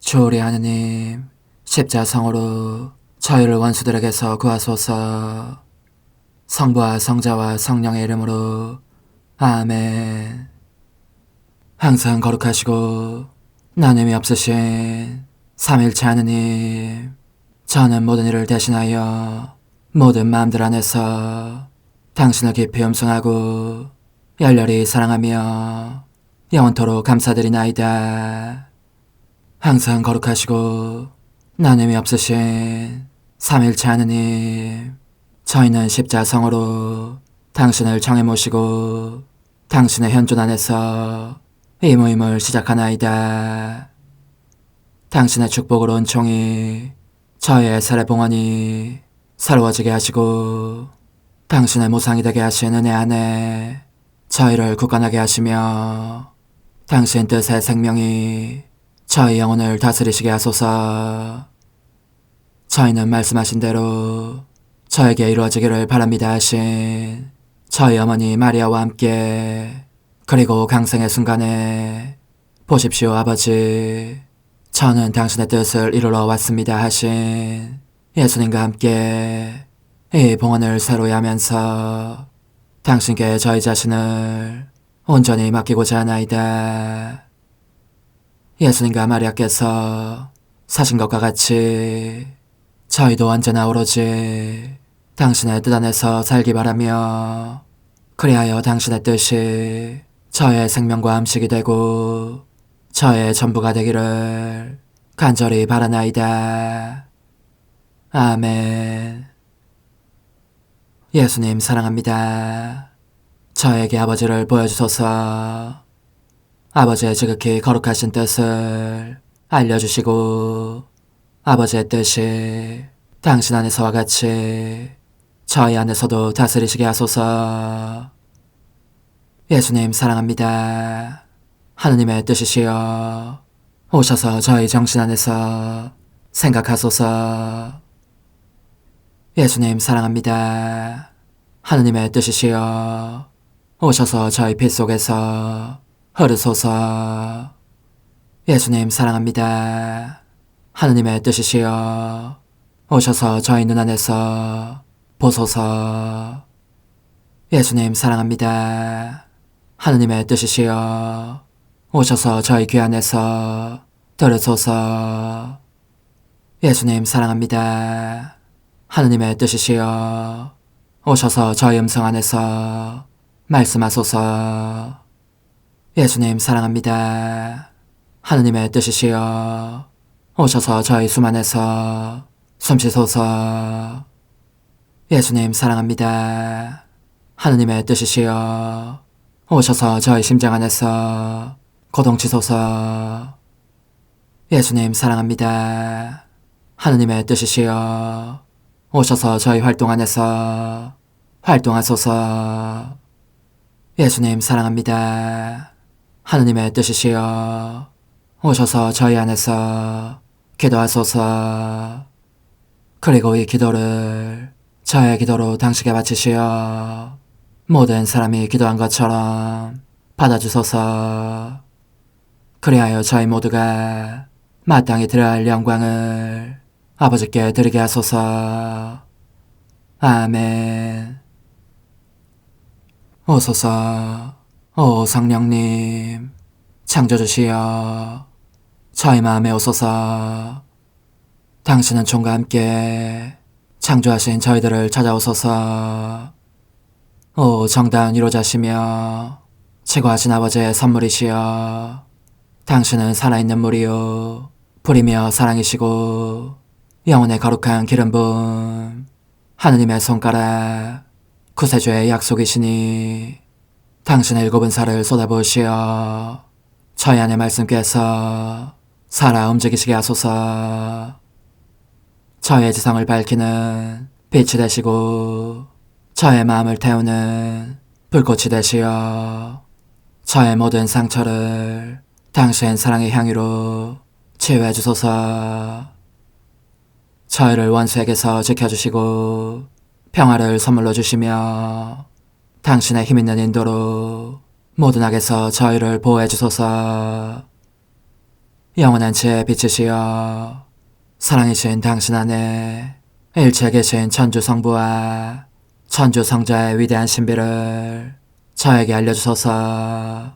주오리 하느님, 십자성으로 저희를 원수들에게서 구하소서. 성부와 성자와 성령의 이름으로 아멘. 항상 거룩하시고 나눔이 없으신 삼일체 하느님, 저는 모든 일을 대신하여 모든 마음들 안에서 당신을 깊이 음성하고 열렬히 사랑하며 영원토록 감사드리나이다. 항상 거룩하시고 나눔이 없으신 삼일체 하느님, 저희는 십자성으로 당신을 정해 모시고 당신의 현존 안에서 이 모임을 시작하나이다. 당신의 축복으로 은총이 저희의 세례봉헌이 새로워지게 하시고 당신의 모상이 되게 하신 은혜 안에 저희를 굳건하게 하시며 당신 뜻의 생명이 저희 영혼을 다스리시게 하소서. 저희는 말씀하신 대로 저에게 이루어지기를 바랍니다 하신 저희 어머니 마리아와 함께, 그리고 강생의 순간에 보십시오 아버지, 저는 당신의 뜻을 이루러 왔습니다 하신 예수님과 함께 이 봉헌을 새로이 하면서 당신께 저희 자신을 온전히 맡기고자 하나이다. 예수님과 마리아께서 사신 것과 같이 저희도 언제나 오로지 당신의 뜻 안에서 살기 바라며, 그리하여 당신의 뜻이 저의 생명과 음식이 되고 저의 전부가 되기를 간절히 바라나이다. 아멘. 예수님 사랑합니다. 저에게 아버지를 보여주소서. 아버지의 지극히 거룩하신 뜻을 알려주시고 아버지의 뜻이 당신 안에서와 같이 저희 안에서도 다스리시게 하소서. 예수님 사랑합니다. 하느님의 뜻이시여 오셔서 저희 정신 안에서 생각하소서. 예수님 사랑합니다. 하느님의 뜻이시여 오셔서 저희 피 속에서 흐르소서. 예수님 사랑합니다. 하느님의 뜻이시여 오셔서 저희 눈 안에서 보소서. 예수님 사랑합니다. 하느님의 뜻이시여 오셔서 저희 귀 안에서 들으소서. 예수님 사랑합니다. 하느님의 뜻이시여 오셔서 저희 음성 안에서 말씀하소서. 예수님 사랑합니다. 하느님의 뜻이시여 오셔서 저희 숨 안에서 숨쉬소서. 예수님 사랑합니다. 하느님의 뜻이시여 오셔서 저희 심장 안에서 고동치소서. 예수님 사랑합니다. 하느님의 뜻이시여 오셔서 저희 활동 안에서 활동하소서. 예수님 사랑합니다. 하느님의 뜻이시여 오셔서 저희 안에서 기도하소서. 그리고 이 기도를 저의 기도로 당신께 바치시어 모든 사람이 기도한 것처럼 받아주소서. 그리하여 저희 모두가 마땅히 드려야 할 영광을 아버지께 드리게 하소서. 아멘. 오소서. 오 성령님 창조주시여 저희 마음에 오소서. 당신은 총과 함께 창조하신 저희들을 찾아오소서. 오 정다운 위로자시며 최고하신 아버지의 선물이시여 당신은 살아있는 물이요 불이며 사랑이시고 영혼의 거룩한 기름 부음 하느님의 손가락 구세주의 약속이시니 당신의 일곱은 살을 쏟아부으시어 저희 안의 말씀께서 살아 움직이시게 하소서. 저의 지성을 밝히는 빛이 되시고 저의 마음을 태우는 불꽃이 되시어 저의 모든 상처를 당신 사랑의 향유로 치유해 주소서. 저희를 원수에게서 지켜주시고 평화를 선물로 주시며 당신의 힘있는 인도로 모든 악에서 저희를 보호해 주소서. 영원한 제 빛이시여 사랑이신 당신 안에 일체에 계신 천주 성부와 천주 성자의 위대한 신비를 저에게 알려주소서.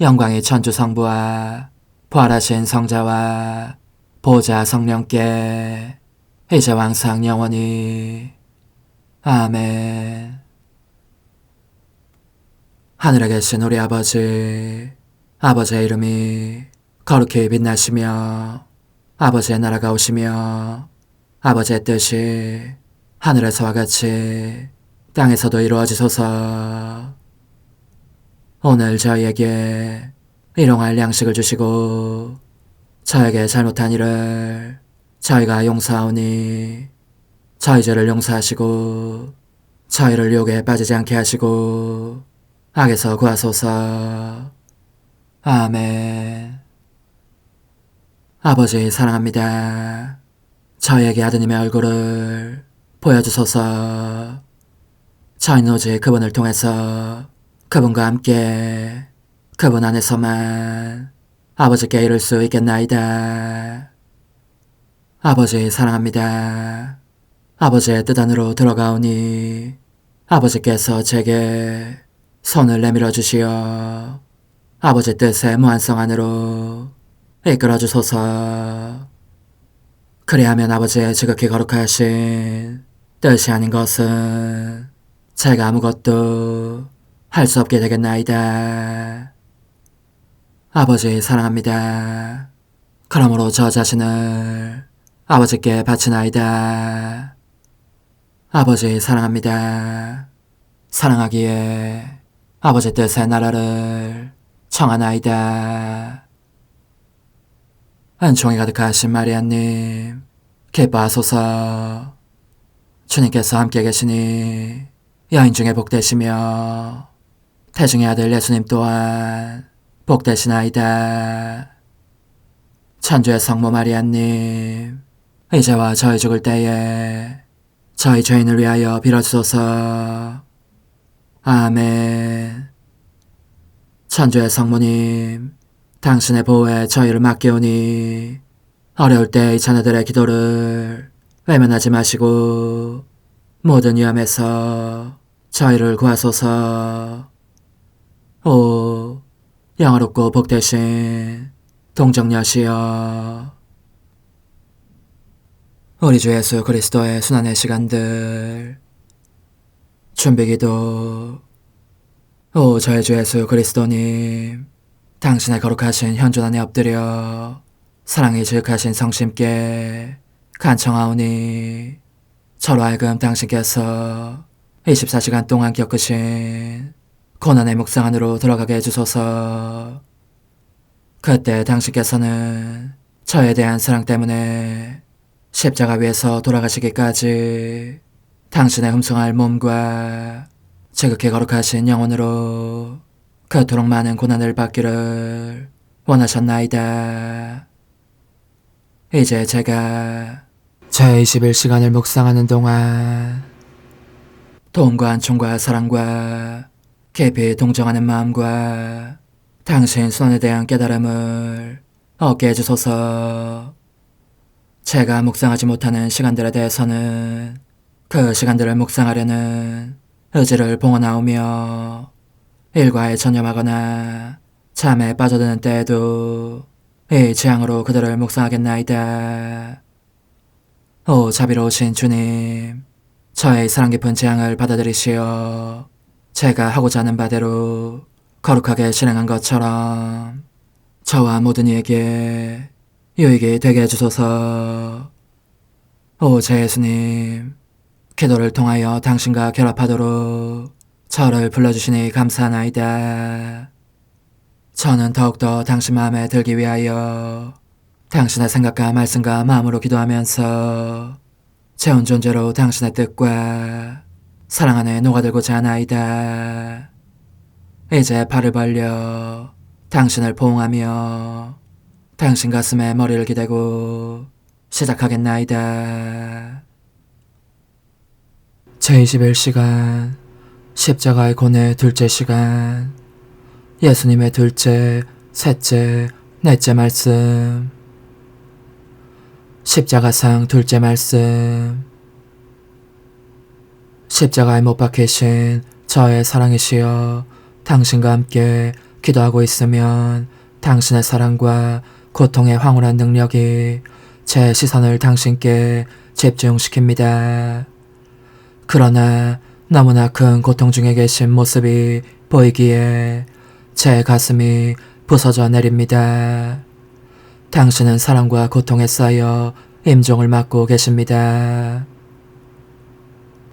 영광이 천주 성부와 부활하신 성자와 보좌 성령께 이제와 항상 영원히 아멘. 하늘에 계신 우리 아버지, 아버지의 이름이 거룩히 빛나시며 아버지의 나라가 오시며 아버지의 뜻이 하늘에서와 같이 땅에서도 이루어지소서. 오늘 저희에게 일용할 양식을 주시고 저에게 잘못한 일을 저희가 용서하오니 저희 죄를 용서하시고 저희를 유혹에 빠지지 않게 하시고 악에서 구하소서. 아멘. 아버지 사랑합니다. 저희에게 아드님의 얼굴을 보여주소서. 저희는 오직 그분을 통해서 그분과 함께 그분 안에서만 아버지께 이룰 수 있겠나이다. 아버지 사랑합니다. 아버지의 뜻 안으로 들어가오니 아버지께서 제게 손을 내밀어 주시어 아버지 뜻의 무한성 안으로 이끌어 주소서. 그리하면 아버지의 지극히 거룩하신 뜻이 아닌 것은 제가 아무것도 할 수 없게 되겠나이다. 아버지 사랑합니다. 그러므로 저 자신을 아버지께 바치나이다. 아버지 사랑합니다. 사랑하기에 아버지 뜻의 나라를 청하나이다. 은총이 가득하신 마리아님, 기뻐하소서. 주님께서 함께 계시니 여인 중에 복되시며 태중의 아들 예수님 또한 복되시나이다. 천주의 성모 마리아님, 이제와 저희 죽을 때에 저희 죄인을 위하여 빌어주소서. 아멘. 천주의 성모님, 당신의 보호에 저희를 맡기오니 어려울 때 이 자녀들의 기도를 외면하지 마시고 모든 위험에서 저희를 구하소서. 오, 영화롭고 복되신 동정녀시여, 우리 주 예수 그리스도의 순환의 시간들 준비기도. 오 저희 주 예수 그리스도님, 당신의 거룩하신 현존 안에 엎드려 사랑이 지극하신 성심께 간청하오니 저로 하여금 당신께서 24시간 동안 겪으신 고난의 묵상 안으로 들어가게 해주소서. 그때 당신께서는 저에 대한 사랑 때문에 십자가 위에서 돌아가시기까지 당신의 흠숭할 몸과 지극히 거룩하신 영혼으로 그토록 많은 고난을 받기를 원하셨나이다. 이제 제가 제 21시간을 묵상하는 동안 도움과 안총과 사랑과 깊이 동정하는 마음과 당신 손에 대한 깨달음을 얻게 해주소서. 제가 묵상하지 못하는 시간들에 대해서는 그 시간들을 묵상하려는 의지를 봉헌하오며 일과에 전념하거나 잠에 빠져드는 때에도 이 재앙으로 그들을 묵상하겠나이다. 오 자비로우신 주님, 저의 사랑 깊은 재앙을 받아들이시어 제가 하고자 하는 바대로 거룩하게 실행한 것처럼 저와 모든 이에게 유익이 되게 해주소서. 오 제 예수님, 기도를 통하여 당신과 결합하도록 저를 불러주시니 감사하나이다. 저는 더욱더 당신 마음에 들기 위하여 당신의 생각과 말씀과 마음으로 기도하면서 제 온 존재로 당신의 뜻과 사랑 안에 녹아들고자 하나이다. 이제 팔을 벌려 당신을 포옹하며 당신 가슴에 머리를 기대고 시작하겠나이다. 제21시간 십자가의 고뇌 둘째 시간. 예수님의 둘째, 셋째, 넷째 말씀. 십자가상 둘째 말씀. 십자가에 못 박히신 저의 사랑이시여, 당신과 함께 기도하고 있으면 당신의 사랑과 고통의 황홀한 능력이 제 시선을 당신께 집중시킵니다. 그러나 너무나 큰 고통 중에 계신 모습이 보이기에 제 가슴이 부서져 내립니다. 당신은 사랑과 고통에 쌓여 임종을 맞고 계십니다.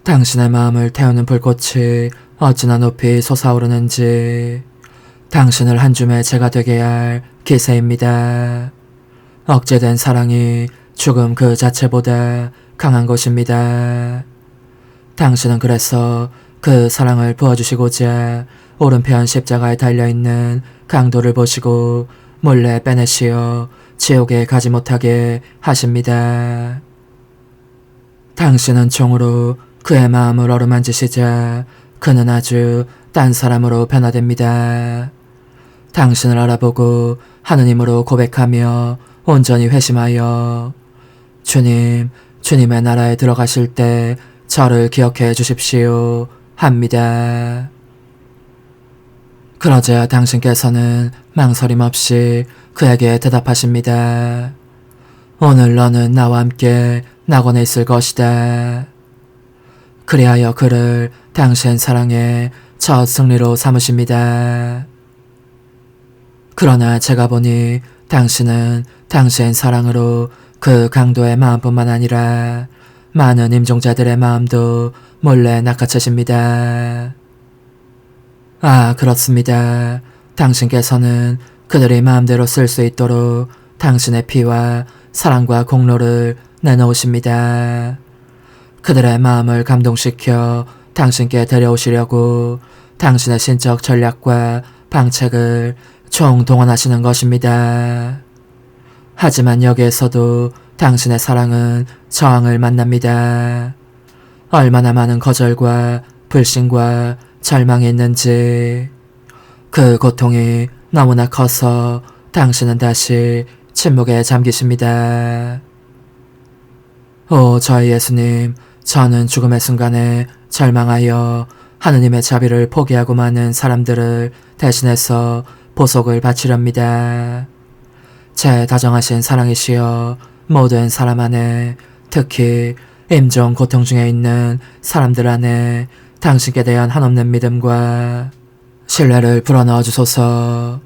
당신의 마음을 태우는 불꽃이 어찌나 높이 솟아오르는지 당신을 한 줌의 재가 되게 할 기세입니다. 억제된 사랑이 죽음 그 자체보다 강한 것입니다. 당신은 그래서 그 사랑을 부어주시고자 오른편 십자가에 달려있는 강도를 보시고 몰래 빼내시어 지옥에 가지 못하게 하십니다. 당신은 총으로 그의 마음을 어루만지시자 그는 아주 딴 사람으로 변화됩니다. 당신을 알아보고 하느님으로 고백하며 온전히 회심하여 주님, 주님의 나라에 들어가실 때 저를 기억해 주십시오 합니다. 그러자 당신께서는 망설임 없이 그에게 대답하십니다. 오늘 너는 나와 함께 낙원에 있을 것이다. 그리하여 그를 당신 사랑의 첫 승리로 삼으십니다. 그러나 제가 보니 당신은 당신 사랑으로 그 강도의 마음뿐만 아니라 많은 임종자들의 마음도 몰래 낚아채십니다. 아, 그렇습니다. 당신께서는 그들의 마음대로 쓸 수 있도록 당신의 피와 사랑과 공로를 내놓으십니다. 그들의 마음을 감동시켜 당신께 데려오시려고 당신의 신적 전략과 방책을 총동원하시는 것입니다. 하지만 여기에서도 당신의 사랑은 저항을 만납니다. 얼마나 많은 거절과 불신과 절망이 있는지 그 고통이 너무나 커서 당신은 다시 침묵에 잠기십니다. 오, 저희 예수님, 저는 죽음의 순간에 절망하여 하느님의 자비를 포기하고 많은 사람들을 대신해서 보속을 바치렵니다. 제 다정하신 사랑이시여, 모든 사람 안에, 특히 임종 고통 중에 있는 사람들 안에 당신께 대한 한없는 믿음과 신뢰를 불어넣어 주소서.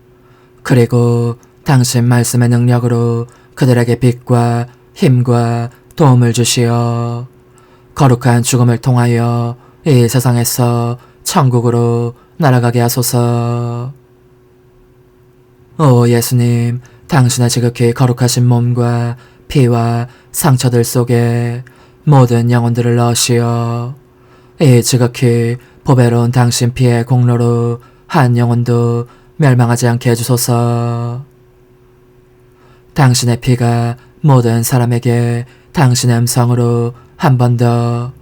그리고 당신 말씀의 능력으로 그들에게 빛과 힘과 도움을 주시어 거룩한 죽음을 통하여 이 세상에서 천국으로 날아가게 하소서. 오 예수님, 당신의 지극히 거룩하신 몸과 피와 상처들 속에 모든 영혼들을 넣으시어 이 지극히 보배로운 당신 피의 공로로 한 영혼도 멸망하지 않게 해주소서. 당신의 피가 모든 사람에게 당신의 음성으로 한 번 더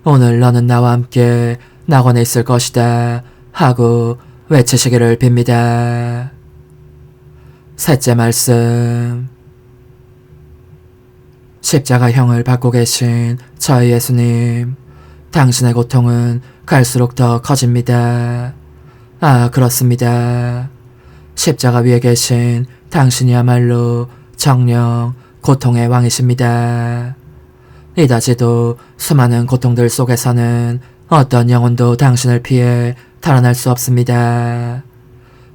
오늘 너는 나와 함께 낙원에 있을 것이다 하고 외치시기를 빕니다. 셋째 말씀. 십자가형을 받고 계신 저희 예수님, 당신의 고통은 갈수록 더 커집니다. 아, 그렇습니다. 십자가 위에 계신 당신이야말로 정령 고통의 왕이십니다. 이다지도 수많은 고통들 속에서는 어떤 영혼도 당신을 피해 탈환할 수 없습니다.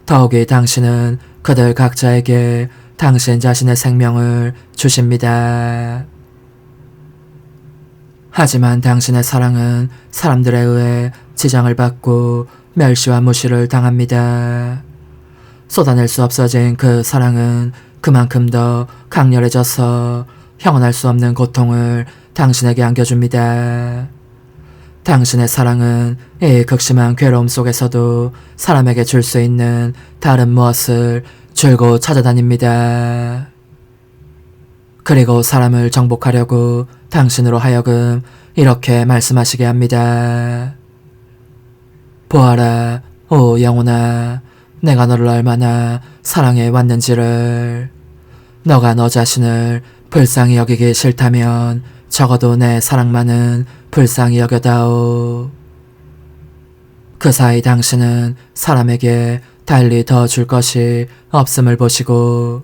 더욱이 당신은 그들 각자에게 당신 자신의 생명을 주십니다. 하지만 당신의 사랑은 사람들에 의해 지장을 받고 멸시와 무시를 당합니다. 쏟아낼 수 없어진 그 사랑은 그만큼 더 강렬해져서 형언할 수 없는 고통을 당신에게 안겨줍니다. 당신의 사랑은 이 극심한 괴로움 속에서도 사람에게 줄 수 있는 다른 무엇을 줄곧 찾아다닙니다. 그리고 사람을 정복하려고 당신으로 하여금 이렇게 말씀하시게 합니다. 보아라, 오 영혼아, 내가 너를 얼마나 사랑해 왔는지를. 너가 너 자신을 불쌍히 여기기 싫다면 적어도 내 사랑만은 불쌍히 여겨다오. 그 사이 당신은 사람에게 달리 더 줄 것이 없음을 보시고,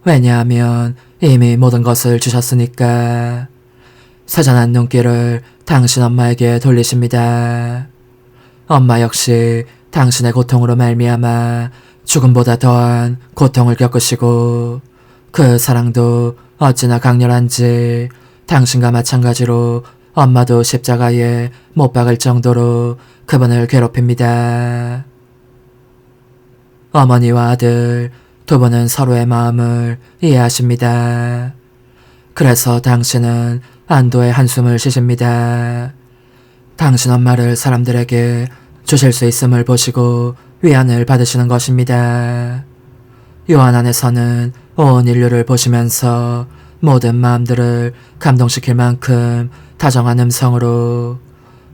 왜냐하면 이미 모든 것을 주셨으니까 세잔한 눈길을 당신 엄마에게 돌리십니다. 엄마 역시 당신의 고통으로 말미암아 죽음보다 더한 고통을 겪으시고, 그 사랑도 어찌나 강렬한지 당신과 마찬가지로 엄마도 십자가에 못 박을 정도로 그분을 괴롭힙니다. 어머니와 아들 두 분은 서로의 마음을 이해하십니다. 그래서 당신은 안도의 한숨을 쉬십니다. 당신 엄마를 사람들에게 주실 수 있음을 보시고 위안을 받으시는 것입니다. 요한 안에서는 온 인류를 보시면서 모든 마음들을 감동시킬 만큼 다정한 음성으로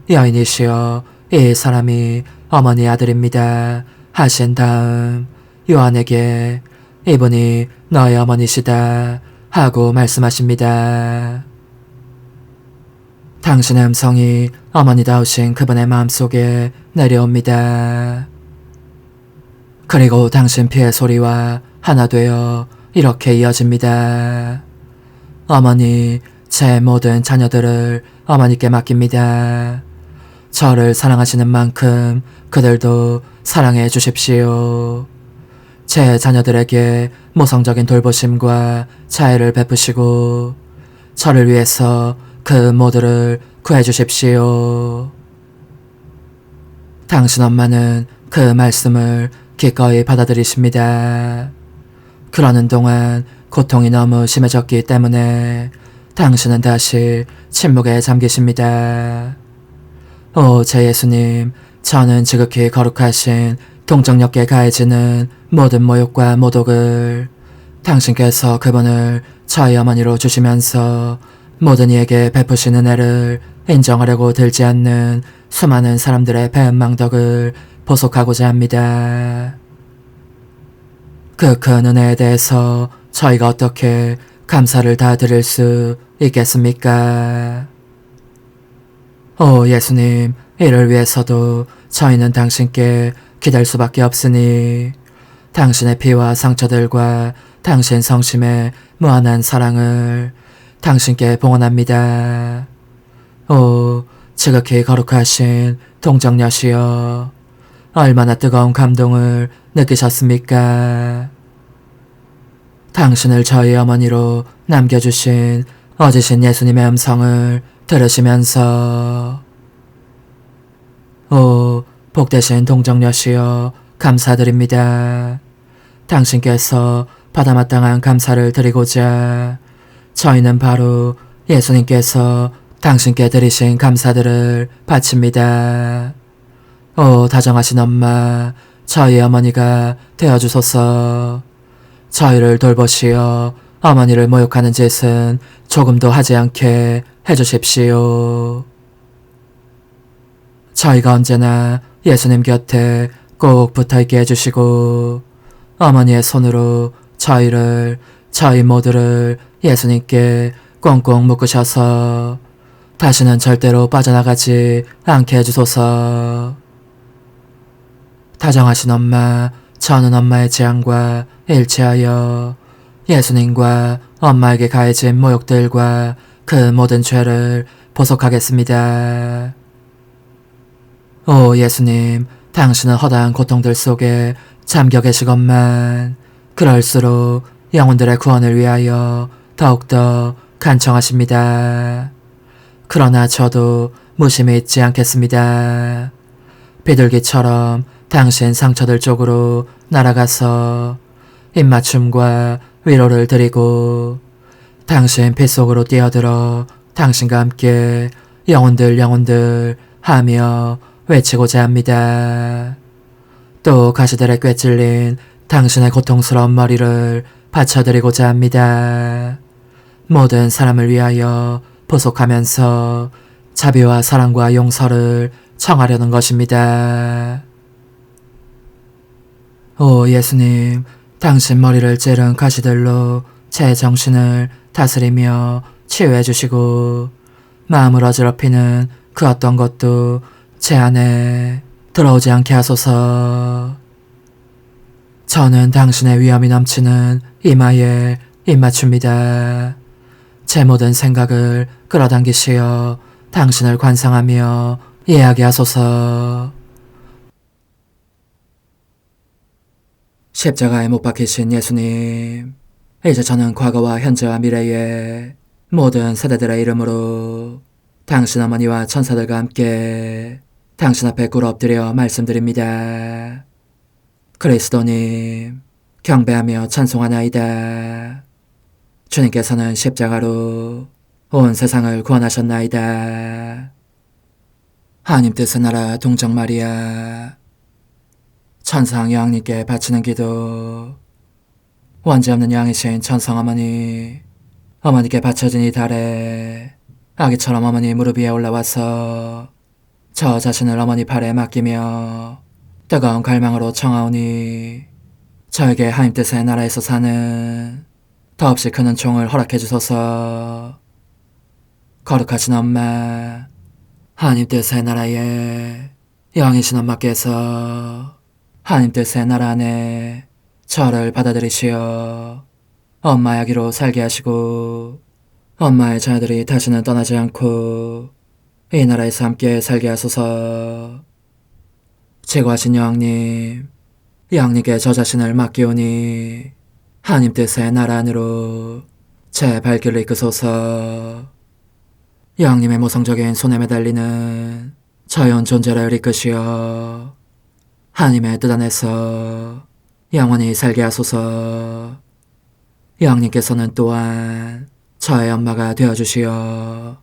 여인이시여, 이 사람이 어머니 아들입니다 하신 다음 요한에게 이분이 너의 어머니시다 하고 말씀하십니다. 당신의 음성이 어머니다우신 그분의 마음속에 내려옵니다. 그리고 당신 피의 소리와 하나 되어 이렇게 이어집니다. 어머니, 제 모든 자녀들을 어머니께 맡깁니다. 저를 사랑하시는 만큼 그들도 사랑해 주십시오. 제 자녀들에게 모성적인 돌보심과 자애를 베푸시고 저를 위해서 그 모두를 구해 주십시오. 당신 엄마는 그 말씀을 기꺼이 받아들이십니다. 그러는 동안 고통이 너무 심해졌기 때문에 당신은 다시 침묵에 잠기십니다. 오, 제 예수님, 저는 지극히 거룩하신 동정역에 가해지는 모든 모욕과 모독을 당신께서 그분을 저희 어머니로 주시면서 모든 이에게 베푸신 은혜를 인정하려고 들지 않는 수많은 사람들의 배은망덕을 보속하고자 합니다. 그 큰 은혜에 대해서 저희가 어떻게 감사를 다 드릴 수 있겠습니까? 오 예수님, 이를 위해서도 저희는 당신께 기댈 수밖에 없으니 당신의 피와 상처들과 당신 성심의 무한한 사랑을 당신께 봉헌합니다. 오 지극히 거룩하신 동정녀시여, 얼마나 뜨거운 감동을 느끼셨습니까? 당신을 저희 어머니로 남겨주신 어지신 예수님의 음성을 들으시면서 오 복되신 동정녀시여, 감사드립니다. 당신께서 받아마땅한 감사를 드리고자 저희는 바로 예수님께서 당신께 드리신 감사들을 바칩니다. 오 다정하신 엄마, 저희 어머니가 되어주소서. 저희를 돌보시어 어머니를 모욕하는 짓은 조금도 하지 않게 해주십시오. 저희가 언제나 예수님 곁에 꼭 붙어있게 해주시고 어머니의 손으로 저희 모두를 예수님께 꽁꽁 묶으셔서 다시는 절대로 빠져나가지 않게 해주소서. 다정하신 엄마, 저는 엄마의 재앙과 일치하여 예수님과 엄마에게 가해진 모욕들과 그 모든 죄를 보속하겠습니다. 오 예수님, 당신은 허다한 고통들 속에 잠겨 계시건만 그럴수록 영혼들의 구원을 위하여 더욱더 간청하십니다. 그러나 저도 무심히 있지 않겠습니다. 비둘기처럼 당신 상처들 쪽으로 날아가서 입맞춤과 위로를 드리고 당신 뱃속으로 뛰어들어 당신과 함께 영혼들 하며 외치고자 합니다. 또 가시들에 꿰찔린 당신의 고통스러운 머리를 받쳐드리고자 합니다. 모든 사람을 위하여 보속하면서 자비와 사랑과 용서를 청하려는 것입니다. 오 예수님, 당신 머리를 찌른 가시들로 제 정신을 다스리며 치유해 주시고 마음을 어지럽히는 그 어떤 것도 제 안에 들어오지 않게 하소서. 저는 당신의 위엄이 넘치는 이마에 입맞춥니다. 제 모든 생각을 끌어당기시어 당신을 관상하며 이해하게 하소서. 십자가에 못 박히신 예수님, 이제 저는 과거와 현재와 미래의 모든 세대들의 이름으로 당신 어머니와 천사들과 함께 당신 앞에 꿇어 엎드려 말씀드립니다. 그리스도님, 경배하며 찬송하나이다. 주님께서는 십자가로 온 세상을 구원하셨나이다. 하나님 뜻의 나라 동정 마리아, 천상 여왕님께 바치는 기도. 원죄 없는 양이신 천상 어머니, 어머니께 바쳐진 이 달에 아기처럼 어머니 무릎 위에 올라와서 저 자신을 어머니 팔에 맡기며 뜨거운 갈망으로 청하오니 저에게 하나님 뜻의 나라에서 사는 더없이 큰 은총을 허락해 주소서. 거룩하신 엄마, 하나님 뜻의 나라에 여왕이신 엄마께서 하나님 뜻의 나라 안에 저를 받아들이시어 엄마의 아기로 살게 하시고 엄마의 자녀들이 다시는 떠나지 않고 이 나라에서 함께 살게 하소서. 제거하신 여왕님, 여왕님께 저 자신을 맡기오니 하나님 뜻의 나라 안으로 제 발길을 이끄소서. 여왕님의 모성적인 손에 매달리는 자연 존재를 이끄시어 하나님의 뜻 안에서 영원히 살게 하소서. 여왕님께서는 또한 저의 엄마가 되어주시어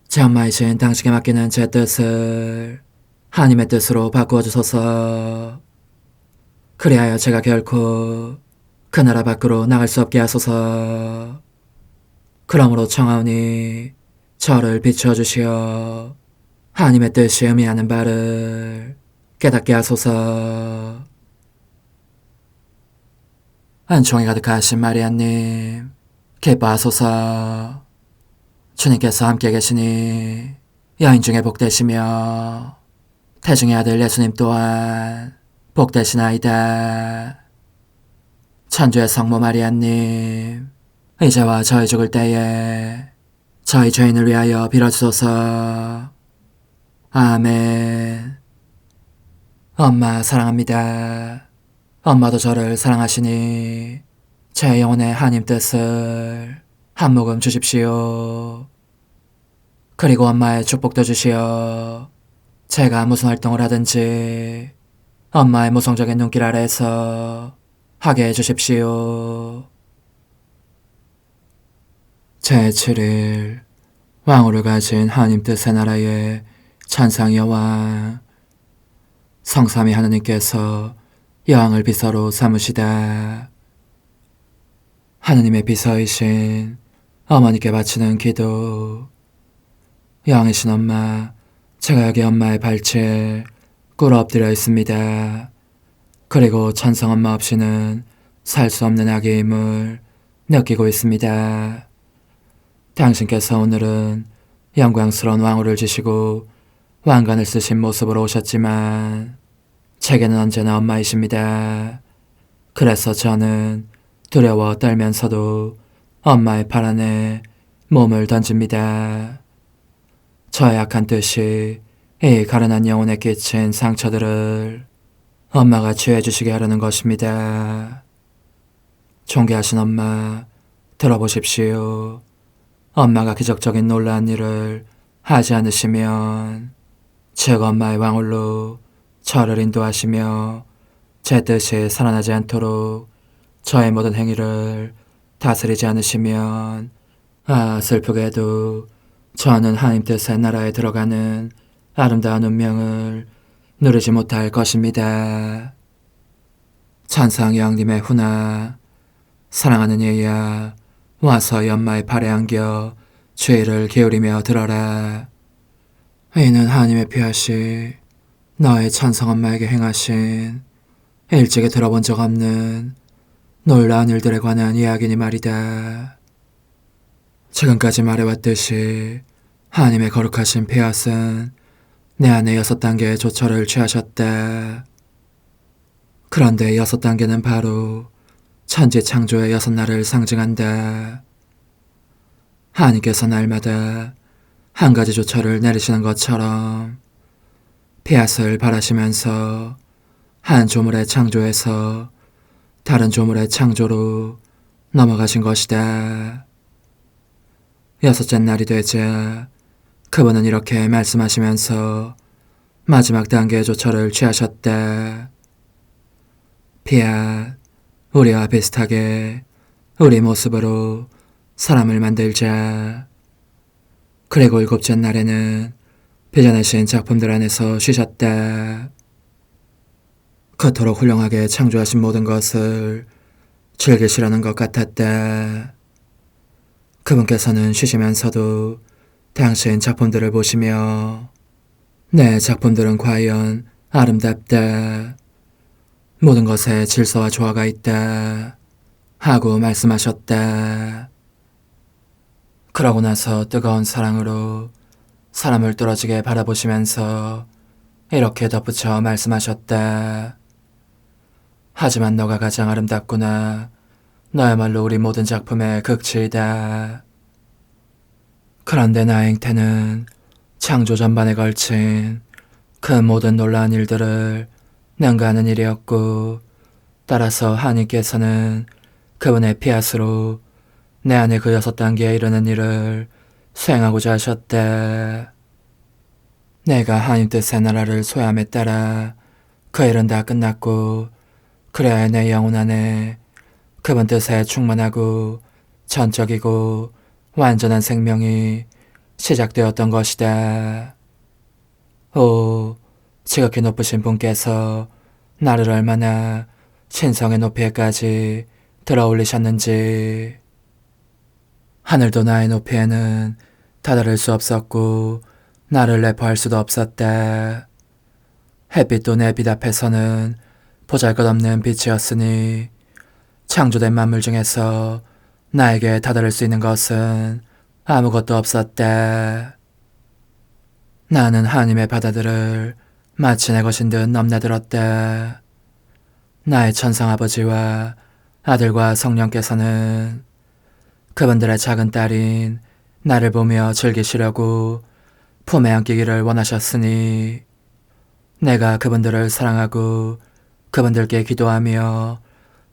제 엄마이신 당신께 맡기는 제 뜻을 하나님의 뜻으로 바꾸어 주소서. 그리하여 제가 결코 그 나라 밖으로 나갈 수 없게 하소서. 그러므로 청하오니 저를 비추어 주시어 하나님의 뜻이 의미하는 바를 깨닫게 하소서. 은총이 가득하신 마리아님, 기뻐하소서. 주님께서 함께 계시니 여인 중에 복되시며 태중의 아들 예수님 또한 복되시나이다. 천주의 성모 마리아님, 이제와 저희 죽을 때에 저희 죄인을 위하여 빌어주소서. 아멘. 엄마 사랑합니다. 엄마도 저를 사랑하시니 제 영혼의 하나님 뜻을 한 모금 주십시오. 그리고 엄마의 축복도 주시어 제가 무슨 활동을 하든지 엄마의 모성적인 눈길 아래에서 하게 해주십시오. 제7일 왕후를 가진 하나님 뜻의 나라의 찬상 여왕, 성삼위 하느님께서 여왕을 비서로 삼으시다. 하느님의 비서이신 어머니께 바치는 기도. 여왕이신 엄마, 제가 여기 엄마의 발치에 꿇어 엎드려 있습니다. 그리고 천성 엄마 없이는 살 수 없는 아기임을 느끼고 있습니다. 당신께서 오늘은 영광스러운 왕후를 지시고 왕관을 쓰신 모습으로 오셨지만 제게는 언제나 엄마이십니다. 그래서 저는 두려워 떨면서도 엄마의 팔 안에 몸을 던집니다. 저의 악한 뜻이 이 가련한 영혼에 끼친 상처들을 엄마가 치유해 주시게 하려는 것입니다. 존귀하신 엄마, 들어보십시오. 엄마가 기적적인 놀라운 일을 하지 않으시면 즉 엄마의 왕홀로 저를 인도하시며 제 뜻이 살아나지 않도록 저의 모든 행위를 다스리지 않으시면 슬프게도 저는 하나님 뜻의 나라에 들어가는 아름다운 운명을 누리지 못할 것입니다. 천상 여왕님의 훈아, 사랑하는 얘야, 와서 이 엄마의 발에 안겨 주의를 기울이며 들어라. 이는 하나님의 피하시 너의 천상 엄마에게 행하신 일찍이 들어본 적 없는 놀라운 일들에 관한 이야기니 말이다. 지금까지 말해왔듯이 하나님의 거룩하신 폐하은 내 안에 6단계의 조처를 취하셨다. 그런데 6단계는 바로 천지 창조의 6날을 상징한다. 하나님께서 날마다 한 가지 조처를 내리시는 것처럼 폐하을 바라시면서 한 조물의 창조에서 다른 조물의 창조로 넘어가신 것이다. 6째 날이 되자 그분은 이렇게 말씀하시면서 마지막 단계의 조처를 취하셨다. 피앗, 우리와 비슷하게 우리 모습으로 사람을 만들자. 그리고 7째 날에는 빚어내신 작품들 안에서 쉬셨다. 그토록 훌륭하게 창조하신 모든 것을 즐기시려는 것 같았다. 그분께서는 쉬시면서도 당신 작품들을 보시며 내 작품들은 과연 아름답다. 모든 것에 질서와 조화가 있다. 하고 말씀하셨다. 그러고 나서 뜨거운 사랑으로 사람을 뚫어지게 바라보시면서 이렇게 덧붙여 말씀하셨다. 하지만 너가 가장 아름답구나. 너야말로 우리 모든 작품의 극치이다. 그런데 나의 행태는 창조 전반에 걸친 그 모든 놀라운 일들을 능가하는 일이었고, 따라서 하나님께서는 그분의 피앗으로 내 안에 그 6단계에 이르는 일을 수행하고자 하셨다. 내가 하나님 뜻의 나라를 소유함에 따라 그 일은 다 끝났고, 그래야 내 영혼 안에 그분 뜻에 충만하고 전적이고 완전한 생명이 시작되었던 것이다. 오, 지극히 높으신 분께서 나를 얼마나 신성의 높이에까지 들어올리셨는지. 하늘도 나의 높이에는 다다를 수 없었고 나를 내포할 수도 없었다. 햇빛도 내 빛 앞에서는 보잘것없는 빛이었으니 창조된 만물 중에서 나에게 다다를 수 있는 것은 아무것도 없었다. 나는 하나님의 바다들을 마치 내 것인 듯 넘나들었다. 나의 천상아버지와 아들과 성령께서는 그분들의 작은 딸인 나를 보며 즐기시려고 품에 안기기를 원하셨으니 내가 그분들을 사랑하고 그분들께 기도하며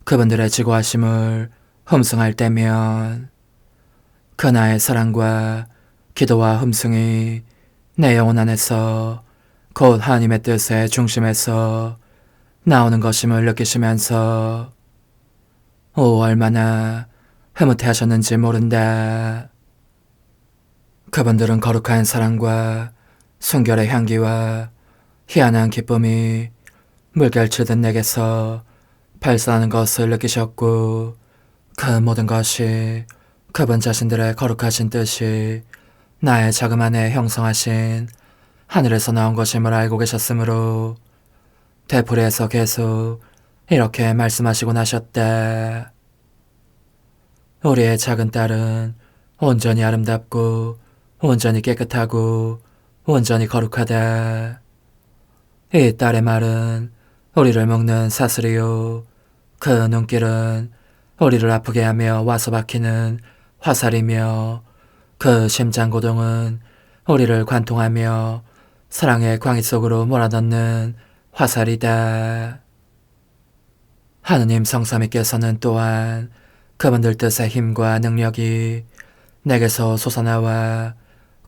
그분들의 지고하심을 흠숭할 때면 그 나의 사랑과 기도와 흠숭이 내 영혼 안에서 곧 하나님의 뜻의 중심에서 나오는 것임을 느끼시면서 얼마나 흐뭇해 하셨는지 모른다. 그분들은 거룩한 사랑과 순결의 향기와 희한한 기쁨이 물결치듯 내게서 발산하는 것을 느끼셨고, 그 모든 것이 그분 자신들의 거룩하신 뜻이 나의 자금 안에 형성하신 하늘에서 나온 것임을 알고 계셨으므로 되풀이해서 계속 이렇게 말씀하시곤 하셨다. 우리의 작은 딸은 온전히 아름답고 온전히 깨끗하고 온전히 거룩하다. 이 딸의 말은 우리를 먹는 사슬이요, 그 눈길은 우리를 아프게 하며 와서 박히는 화살이며, 그 심장고동은 우리를 관통하며 사랑의 광희 속으로 몰아넣는 화살이다. 하느님 성삼위께서는 또한 그분들 뜻의 힘과 능력이 내게서 솟아나와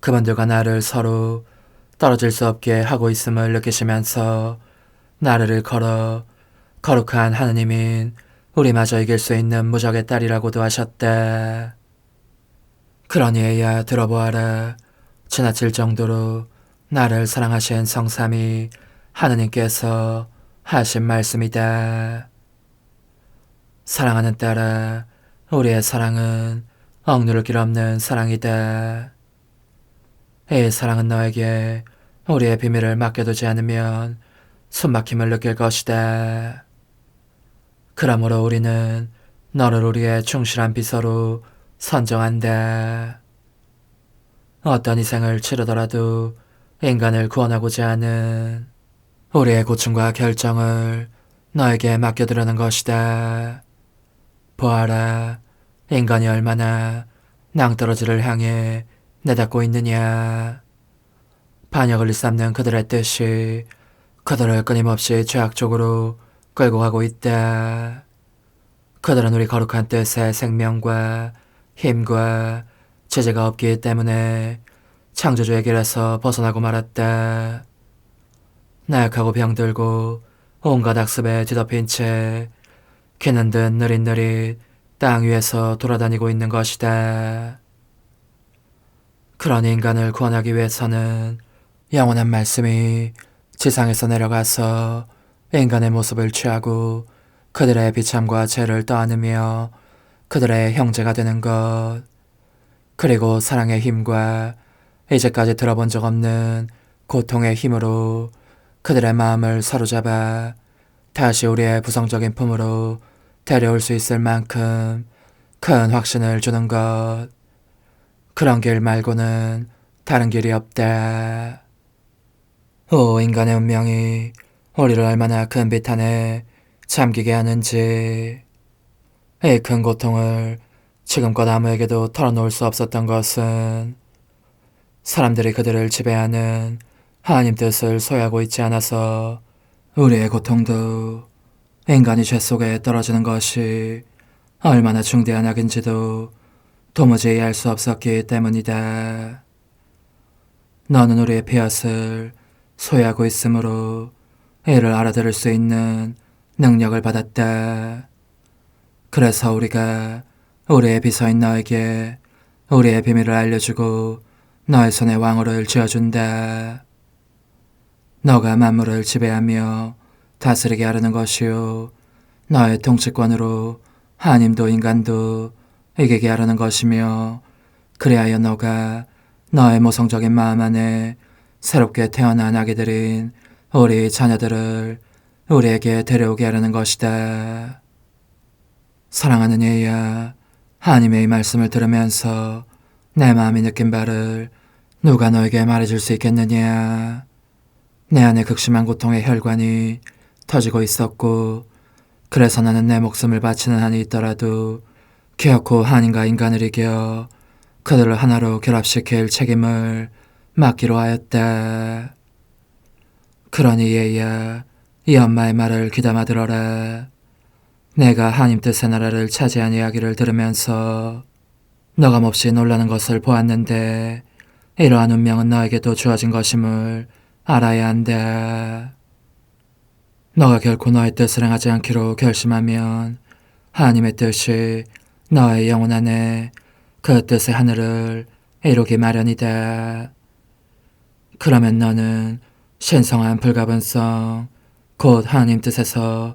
그분들과 나를 서로 떨어질 수 없게 하고 있음을 느끼시면서 나를 걸어 거룩한 하느님인 우리마저 이길 수 있는 무적의 딸이라고도 하셨다. 그러니 애야 들어보아라. 지나칠 정도로 나를 사랑하신 성삼위 하느님께서 하신 말씀이다. 사랑하는 딸아, 우리의 사랑은 억누를 길 없는 사랑이다. 이 사랑은 너에게 우리의 비밀을 맡겨두지 않으면 숨막힘을 느낄 것이다. 그러므로 우리는 너를 우리의 충실한 비서로 선정한다. 어떤 희생을 치르더라도 인간을 구원하고자 하는 우리의 고충과 결정을 너에게 맡겨두려는 것이다. 보아라, 인간이 얼마나 낭떠러지를 향해 내닫고 있느냐. 반역을 일삼는 그들의 뜻이 그들을 끊임없이 죄악 쪽으로 끌고 가고 있다. 그들은 우리 거룩한 뜻의 생명과 힘과 제재가 없기 때문에 창조주의 길에서 벗어나고 말았다. 나약하고 병들고 온갖 악습에 뒤덮인 채 기는 듯 느릿느릿 땅 위에서 돌아다니고 있는 것이다. 그런 인간을 구원하기 위해서는 영원한 말씀이 지상에서 내려가서 인간의 모습을 취하고 그들의 비참과 죄를 떠안으며 그들의 형제가 되는 것, 그리고 사랑의 힘과 이제까지 들어본 적 없는 고통의 힘으로 그들의 마음을 사로잡아 다시 우리의 부성적인 품으로 데려올 수 있을 만큼 큰 확신을 주는 것. 그런 길 말고는 다른 길이 없다. 오, 인간의 운명이 우리를 얼마나 큰 비탄에 잠기게 하는지. 이 큰 고통을 지금껏 아무에게도 털어놓을 수 없었던 것은 사람들이 그들을 지배하는 하나님 뜻을 소유하고 있지 않아서 우리의 고통도 인간이 죄 속에 떨어지는 것이 얼마나 중대한 악인지도 도무지 이해할 수 없었기 때문이다. 너는 우리의 피앗을 소유하고 있으므로 이를 알아들을 수 있는 능력을 받았다. 그래서 우리가 우리의 비서인 너에게 우리의 비밀을 알려주고 너의 손에 왕호를 쥐어준다. 너가 만물을 지배하며 다스리게 하려는 것이요, 너의 통치권으로 하나님도 인간도 이기게 하려는 것이며, 그리하여 너가 너의 모성적인 마음 안에 새롭게 태어난 아기들인 우리 자녀들을 우리에게 데려오게 하려는 것이다. 사랑하는 얘야, 하나님의 이 말씀을 들으면서 내 마음이 느낀 바를 누가 너에게 말해줄 수 있겠느냐. 내 안에 극심한 고통의 혈관이 터지고 있었고, 그래서 나는 내 목숨을 바치는 한이 있더라도 결코 하나님과 인간을 이겨 그들을 하나로 결합시킬 책임을 맡기로 하였다. 그러니 얘야, 이 엄마의 말을 귀담아 들어라. 내가 하나님 뜻의 나라를 차지한 이야기를 들으면서 너감없이 놀라는 것을 보았는데, 이러한 운명은 너에게도 주어진 것임을 알아야 한다. 너가 결코 너의 뜻을 행하지 않기로 결심하면 하나님의 뜻이 너의 영혼 안에 그 뜻의 하늘을 이루기 마련이다. 그러면 너는 신성한 불가분성, 곧 하나님 뜻에서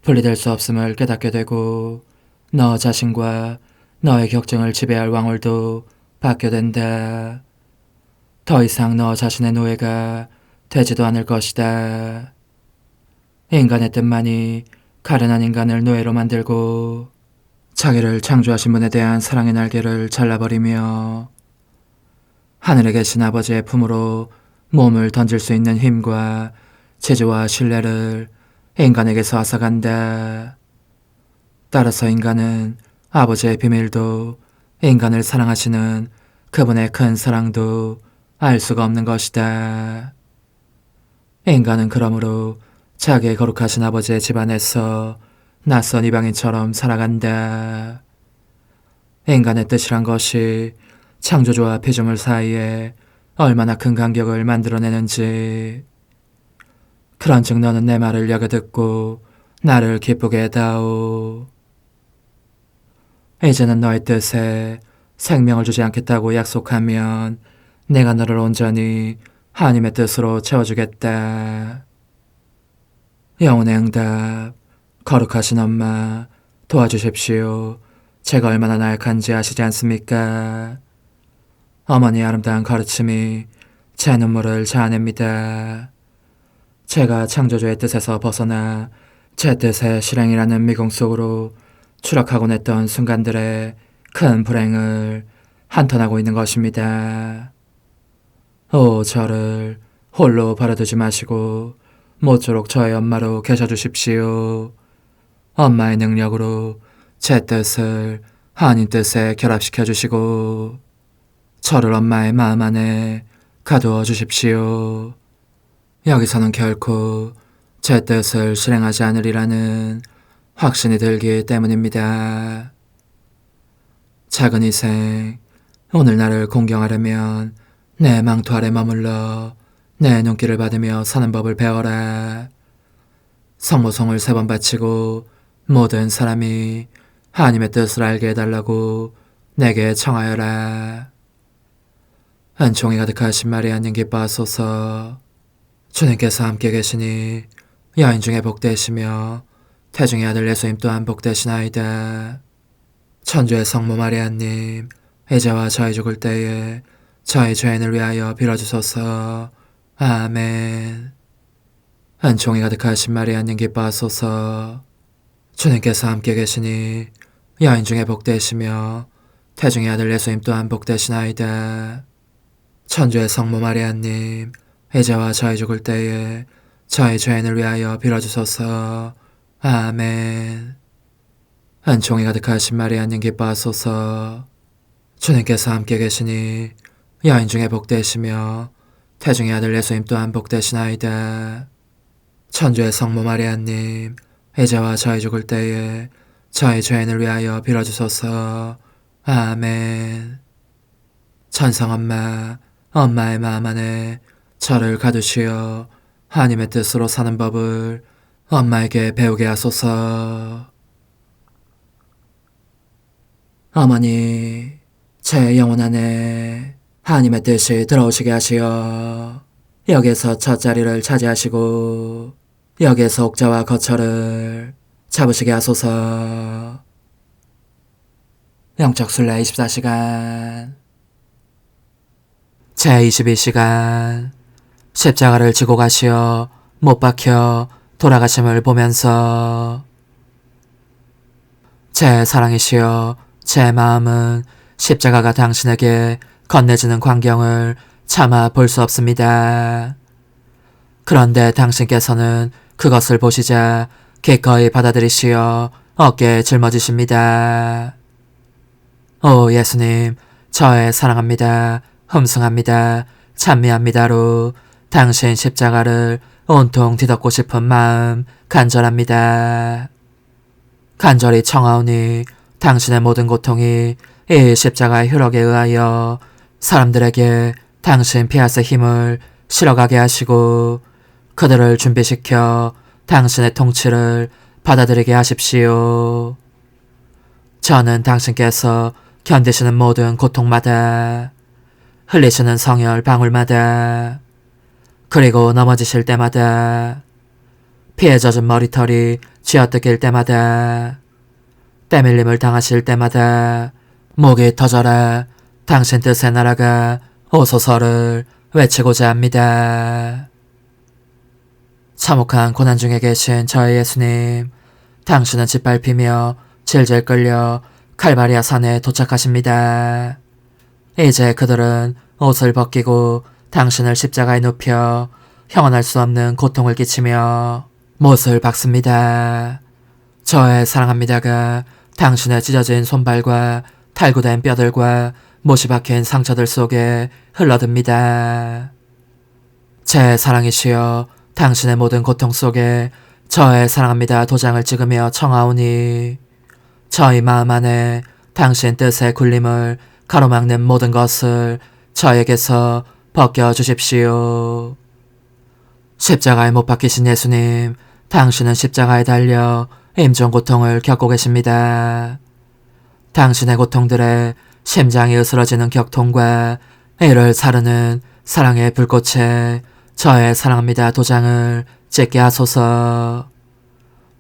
분리될 수 없음을 깨닫게 되고, 너 자신과 너의 격정을 지배할 왕홀도 받게 된다. 더 이상 너 자신의 노예가 되지도 않을 것이다. 인간의 뜻만이 가련한 인간을 노예로 만들고 자기를 창조하신 분에 대한 사랑의 날개를 잘라버리며 하늘에 계신 아버지의 품으로 몸을 던질 수 있는 힘과 재주와 신뢰를 인간에게서 앗아간다. 따라서 인간은 아버지의 비밀도 인간을 사랑하시는 그분의 큰 사랑도 알 수가 없는 것이다. 인간은 그러므로 자기의 거룩하신 아버지의 집안에서 낯선 이방인처럼 살아간다. 인간의 뜻이란 것이 창조주와 피조물 사이에 얼마나 큰 간격을 만들어내는지. 그런즉 너는 내 말을 여겨 듣고 나를 기쁘게 해다오. 이제는 너의 뜻에 생명을 주지 않겠다고 약속하면 내가 너를 온전히 하나님의 뜻으로 채워주겠다. 영혼의 응답. 거룩하신 엄마, 도와주십시오. 제가 얼마나 나약한지 아시지 않습니까? 어머니의 아름다운 가르침이 제 눈물을 자아냅니다. 제가 창조주의 뜻에서 벗어나 제 뜻의 실행이라는 미궁 속으로 추락하곤 했던 순간들의 큰 불행을 한탄하고 있는 것입니다. 오, 저를 홀로 버려두지 마시고 모쪼록 저의 엄마로 계셔주십시오. 엄마의 능력으로 제 뜻을 하나님 뜻에 결합시켜 주시고 저를 엄마의 마음 안에 가두어 주십시오. 여기서는 결코 제 뜻을 실행하지 않으리라는 확신이 들기 때문입니다. 작은 희생, 오늘 나를 공경하려면 내 망토 아래 머물러 내 눈길을 받으며 사는 법을 배워라. 성모성을 3번 바치고 모든 사람이 하나님의 뜻을 알게 해달라고 내게 청하여라. 은총이 가득하신 마리아님 기뻐하소서. 주님께서 함께 계시니 여인 중에 복되시며 태중의 아들 예수님 또한 복되시나이다. 천주의 성모 마리아님, 이제와 저희 죽을 때에 저희 죄인을 위하여 빌어주소서. 아멘. 은총이 가득하신 마리아님 기뻐하소서. 주님께서 함께 계시니 여인 중에 복되시며 태중의 아들 예수님 또한 복되시나이다. 천주의 성모 마리아님, 이제와 저희 죽을 때에 저희 죄인을 위하여 빌어주소서. 아멘. 은총이 가득하신 마리아님 기뻐하소서. 주님께서 함께 계시니 여인 중에 복되시며 태중의 아들 예수님 또한 복되시나이다. 천주의 성모 마리아님, 이제와 저희 죽을 때에 저희 죄인을 위하여 빌어주소서. 아멘. 천성엄마, 엄마의 마음 안에 저를 가두시어 하나님의 뜻으로 사는 법을 엄마에게 배우게 하소서. 어머니, 제 영혼 안에 하나님의 뜻이 들어오시게 하시어 여기에서 첫 자리를 차지하시고 여기에서 옥자와 거처를 잡으시게 하소서. 영적순례 24시간 제22시간 십자가를 지고 가시어 못 박혀 돌아가심을 보면서 제 사랑이시여 제 마음은 십자가가 당신에게 건네지는 광경을 차마 볼 수 없습니다. 그런데 당신께서는 그것을 보시자 기꺼이 받아들이시어 어깨에 짊어지십니다. 오 예수님, 저의 사랑합니다. 흠숭합니다. 찬미합니다로 당신 십자가를 온통 뒤덮고 싶은 마음 간절합니다. 간절히 청하오니 당신의 모든 고통이 이 십자가의 효력에 의하여 사람들에게 당신 피하세 힘을 실어가게 하시고 그들을 준비시켜 당신의 통치를 받아들이게 하십시오. 저는 당신께서 견디시는 모든 고통마다 흘리시는 성혈 방울마다 그리고 넘어지실 때마다 피에 젖은 머리털이 쥐어뜯길 때마다 때밀림을 당하실 때마다 목이 터져라 당신 뜻의 나라가 오소서를 외치고자 합니다. 참혹한 고난 중에 계신 저의 예수님, 당신은 짓밟히며 질질 끌려 칼바리아 산에 도착하십니다. 이제 그들은 옷을 벗기고 당신을 십자가에 눕혀 형언할 수 없는 고통을 끼치며 못을 박습니다. 저의 사랑합니다가 당신의 찢어진 손발과 탈구된 뼈들과 못이 박힌 상처들 속에 흘러듭니다. 제 사랑이시여 당신의 모든 고통 속에 저의 사랑합니다 도장을 찍으며 청하오니 저희 마음 안에 당신 뜻의 굴림을 가로막는 모든 것을 저에게서 벗겨주십시오. 십자가에 못 박히신 예수님, 당신은 십자가에 달려 임종 고통을 겪고 계십니다. 당신의 고통들에 심장이 으스러지는 격통과 이를 사르는 사랑의 불꽃에 저의 사랑합니다 도장을 찍게 하소서.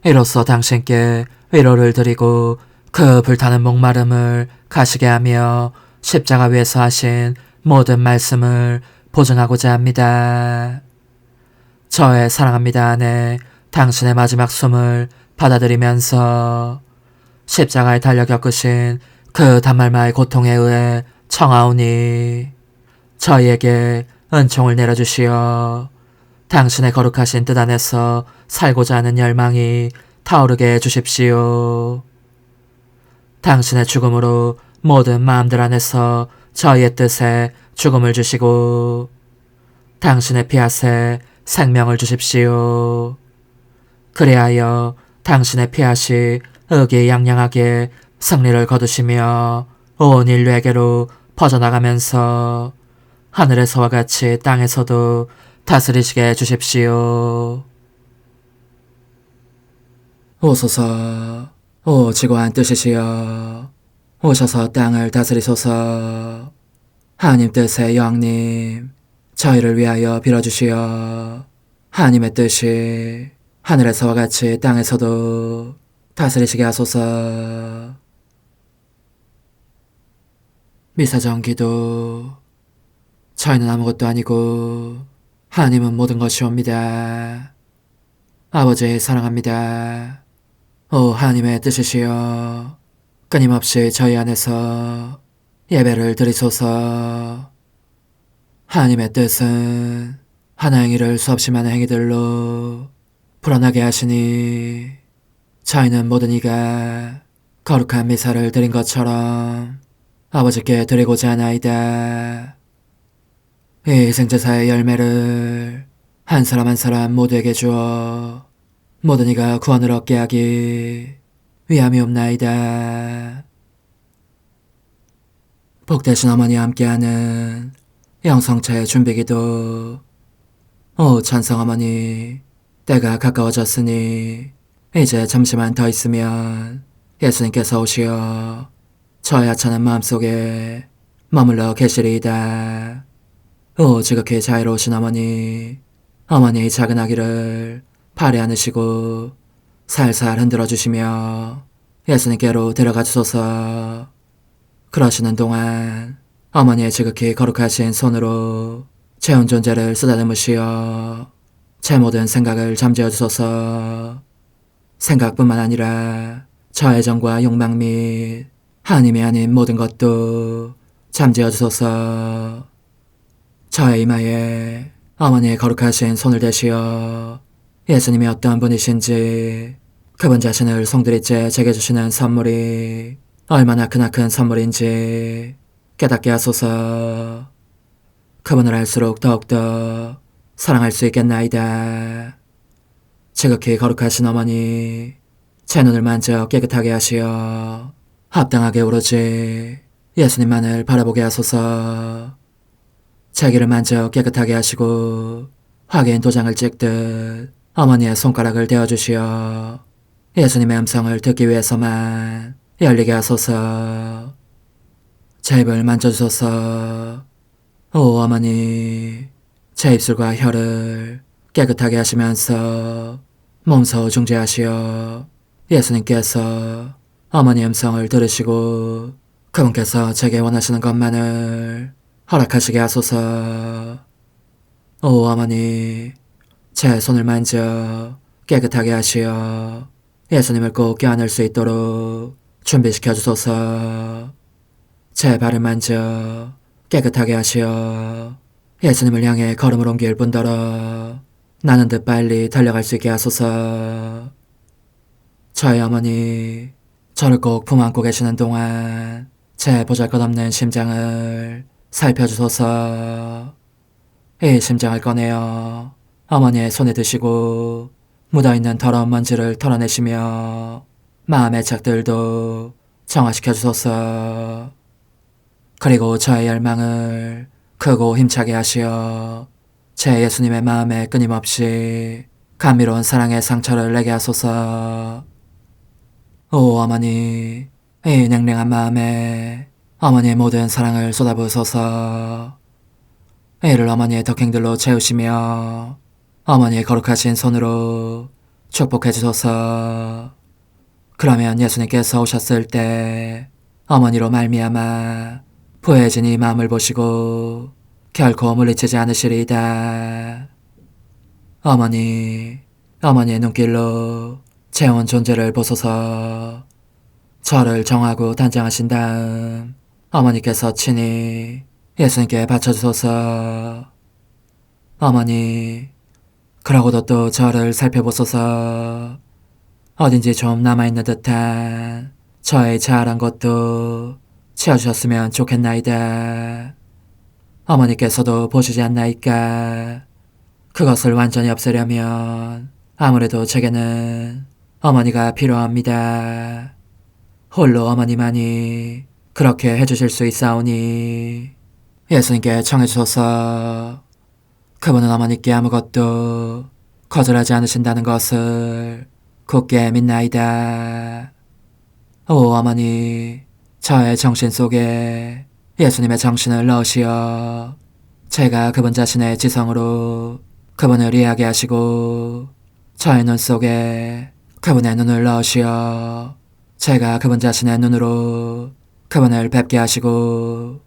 이로써 당신께 위로를 드리고 그 불타는 목마름을 가시게 하며 십자가 위에서 하신 모든 말씀을 보증하고자 합니다. 저의 사랑합니다 안에 당신의 마지막 숨을 받아들이면서 십자가에 달려 겪으신 그 단말마의 고통에 의해 청하오니 저희에게 은총을 내려주시어 당신의 거룩하신 뜻 안에서 살고자 하는 열망이 타오르게 해주십시오. 당신의 죽음으로 모든 마음들 안에서 저희의 뜻에 죽음을 주시고 당신의 피앗에 생명을 주십시오. 그리하여 당신의 피앗이 의기양양하게 승리를 거두시며 온 인류에게로 퍼져나가면서 하늘에서와 같이 땅에서도 다스리시게 해주십시오. 오소서, 오 지고한 뜻이시여, 오셔서 땅을 다스리소서. 하나님 뜻의 여왕님, 저희를 위하여 빌어주시어 하나님의 뜻이 하늘에서와 같이 땅에서도 다스리시게 하소서. 미사정 기도. 저희는 아무것도 아니고 하나님은 모든 것이옵니다. 아버지 사랑합니다. 오 하나님의 뜻이시여, 끊임없이 저희 안에서 예배를 드리소서. 하나님의 뜻은 하나의 행위를 수없이 많은 행위들로 불어나게 하시니 저희는 모든 이가 거룩한 미사를 드린 것처럼 아버지께 드리고자 하나이다. 이 희생제사의 열매를 한 사람 한 사람 모두에게 주어 모든 이가 구원을 얻게 하기 위함이옵나이다. 복되신 어머니와 함께하는 영성차의 준비기도. 오 찬성 어머니, 때가 가까워졌으니 이제 잠시만 더 있으면 예수님께서 오시어 저의 하찮은 마음속에 머물러 계시리이다. 오 지극히 자유로우신 어머니, 어머니의 작은 아기를 팔에 안으시고 살살 흔들어 주시며 예수님께로 데려가 주소서. 그러시는 동안 어머니의 지극히 거룩하신 손으로 제 온 존재를 쓰다듬으시어 제 모든 생각을 잠재워 주소서. 생각뿐만 아니라 저의 정과 욕망 및 하나님이 아닌 모든 것도 잠재워 주소서. 저의 이마에 어머니의 거룩하신 손을 대시어 예수님이 어떤 분이신지, 그분 자신을 송두리째 제게 주시는 선물이 얼마나 크나큰 선물인지 깨닫게 하소서. 그분을 알수록 더욱더 사랑할 수 있겠나이다. 지극히 거룩하신 어머니, 제 눈을 만져 깨끗하게 하시어 합당하게 오로지 예수님만을 바라보게 하소서. 제 귀를 만져 깨끗하게 하시고 확인 도장을 찍듯 어머니의 손가락을 대어주시어 예수님의 음성을 듣기 위해서만 열리게 하소서. 제 입을 만져주소서. 오 어머니, 제 입술과 혀를 깨끗하게 하시면서 몸소 중재하시어 예수님께서 어머니 음성을 들으시고 그분께서 제게 원하시는 것만을 허락하시게 하소서. 오 어머니, 제 손을 만져 깨끗하게 하시어 예수님을 꼭 껴안을 수 있도록 준비시켜 주소서. 제 발을 만져 깨끗하게 하시어 예수님을 향해 걸음을 옮길 뿐더러 나는 듯 빨리 달려갈 수 있게 하소서. 저의 어머니, 저를 꼭 품 안고 계시는 동안 제 보잘것없는 심장을 살펴주소서. 이 심장을 꺼내어 어머니의 손에 드시고 묻어있는 더러운 먼지를 털어내시며 마음의 착들도 정화시켜 주소서. 그리고 저의 열망을 크고 힘차게 하시어 제 예수님의 마음에 끊임없이 감미로운 사랑의 상처를 내게 하소서. 오 어머니, 이 냉랭한 마음에 어머니의 모든 사랑을 쏟아부으소서. 이를 어머니의 덕행들로 채우시며 어머니의 거룩하신 손으로 축복해 주소서. 그러면 예수님께서 오셨을 때 어머니로 말미암아 부해진 이 마음을 보시고 결코 물리치지 않으시리이다. 어머니, 어머니의 눈길로 제 온 존재를 보소서. 저를 정하고 단장하신 다음 어머니께서 친히 예수님께 바쳐주소서. 어머니, 그러고도 또 저를 살펴보소서. 어딘지 좀 남아있는 듯한 저의 자아란 것도 채워주셨으면 좋겠나이다. 어머니께서도 보시지 않나이까? 그것을 완전히 없애려면 아무래도 제게는 어머니가 필요합니다. 홀로 어머니만이 그렇게 해주실 수 있사오니 예수님께 청해주소서. 그분은 어머니께 아무것도 거절하지 않으신다는 것을 굳게 믿나이다. 오 어머니, 저의 정신 속에 예수님의 정신을 넣으시어 제가 그분 자신의 지성으로 그분을 이해하게 하시고 저의 눈 속에 그분의 눈을 넣으시어 제가 그분 자신의 눈으로 그분을 뵙게 하시고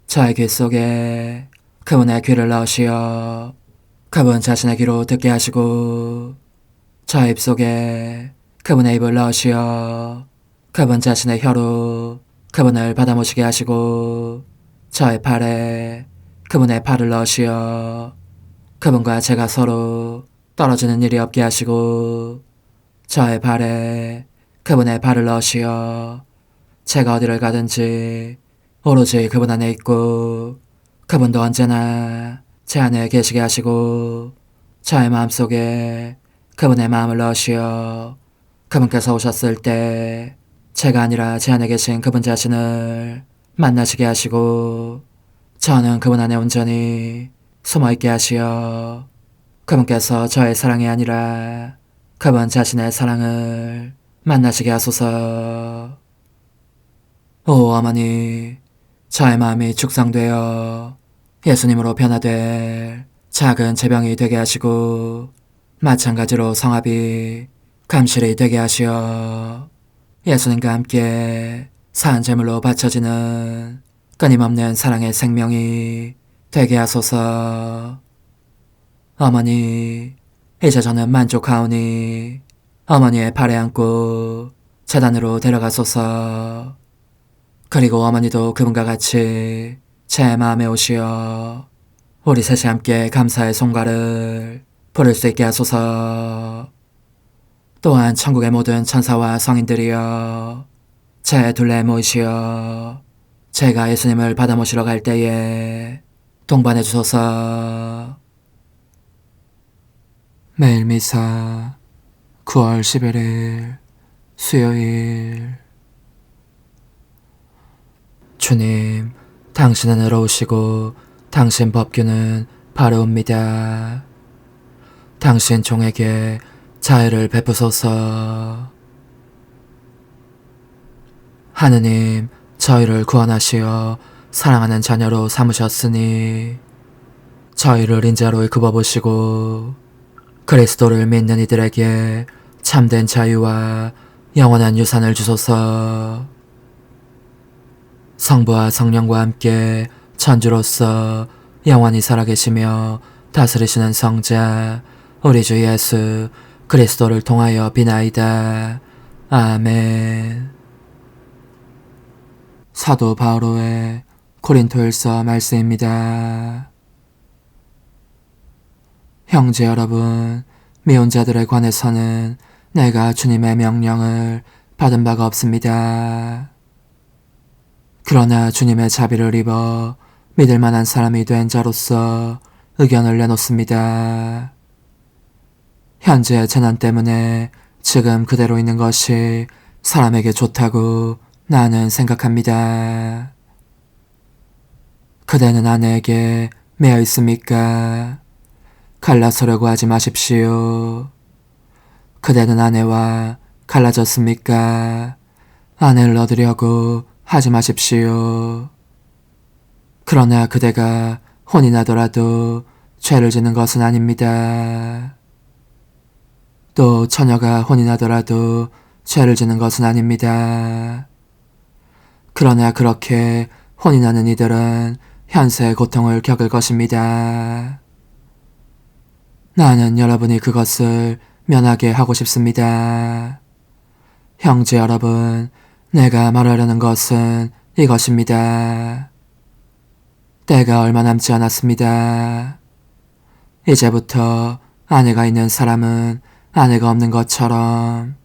저의 귀 속에 그분의 귀를 넣으시어 그분 자신의 귀로 듣게 하시고 저의 입 속에 그분의 입을 넣으시어 그분 자신의 혀로 그분을 받아모시게 하시고 저의 팔에 그분의 팔을 넣으시어 그분과 제가 서로 떨어지는 일이 없게 하시고 저의 발에 그분의 발을 넣으시어 제가 어디를 가든지 오로지 그분 안에 있고 그분도 언제나 제 안에 계시게 하시고 저의 마음속에 그분의 마음을 넣으시어 그분께서 오셨을 때 제가 아니라 제 안에 계신 그분 자신을 만나시게 하시고 저는 그분 안에 온전히 숨어있게 하시어 그분께서 저의 사랑이 아니라 그분 자신의 사랑을 만나시게 하소서. 오 어머니, 저의 마음이 축성되어 예수님으로 변화될 작은 제병이 되게 하시고 마찬가지로 성합이 감실이 되게 하시어 예수님과 함께 산 제물로 바쳐지는 끊임없는 사랑의 생명이 되게 하소서. 어머니, 이제 저는 만족하오니 어머니의 발에 안고 제단으로 데려가소서. 그리고 어머니도 그분과 같이 제 마음에 오시어 우리 셋이 함께 감사의 송가를 부를 수 있게 하소서. 또한 천국의 모든 천사와 성인들이여 제 둘레에 모이시어 제가 예수님을 받아 모시러 갈 때에 동반해 주소서. 매일 미사 9월 11일 수요일. 주님, 당신은 의로우시고 당신 법규는 바르옵니다. 당신 종에게 자애를 베푸소서. 하느님, 저희를 구원하시어 사랑하는 자녀로 삼으셨으니 저희를 인자로 굽어보시고 그리스도를 믿는 이들에게 참된 자유와 영원한 유산을 주소서. 성부와 성령과 함께 천주로서 영원히 살아계시며 다스리시는 성자 우리 주 예수 그리스도를 통하여 비나이다. 아멘. 사도 바오로의 고린토일서 말씀입니다. 형제 여러분, 미운 자들에 관해서는 내가 주님의 명령을 받은 바가 없습니다. 그러나 주님의 자비를 입어 믿을 만한 사람이 된 자로서 의견을 내놓습니다. 현재 재난 때문에 지금 그대로 있는 것이 사람에게 좋다고 나는 생각합니다. 그대는 아내에게 매여 있습니까? 갈라서려고 하지 마십시오. 그대는 아내와 갈라졌습니까? 아내를 얻으려고 하지 마십시오. 그러나 그대가 혼이 나더라도 죄를 짓는 것은 아닙니다. 또 처녀가 혼이 나더라도 죄를 짓는 것은 아닙니다. 그러나 그렇게 혼이 나는 이들은 현세의 고통을 겪을 것입니다. 나는 여러분이 그것을 면하게 하고 싶습니다. 형제 여러분, 내가 말하려는 것은 이것입니다. 때가 얼마 남지 않았습니다. 이제부터 아내가 있는 사람은 아내가 없는 것처럼,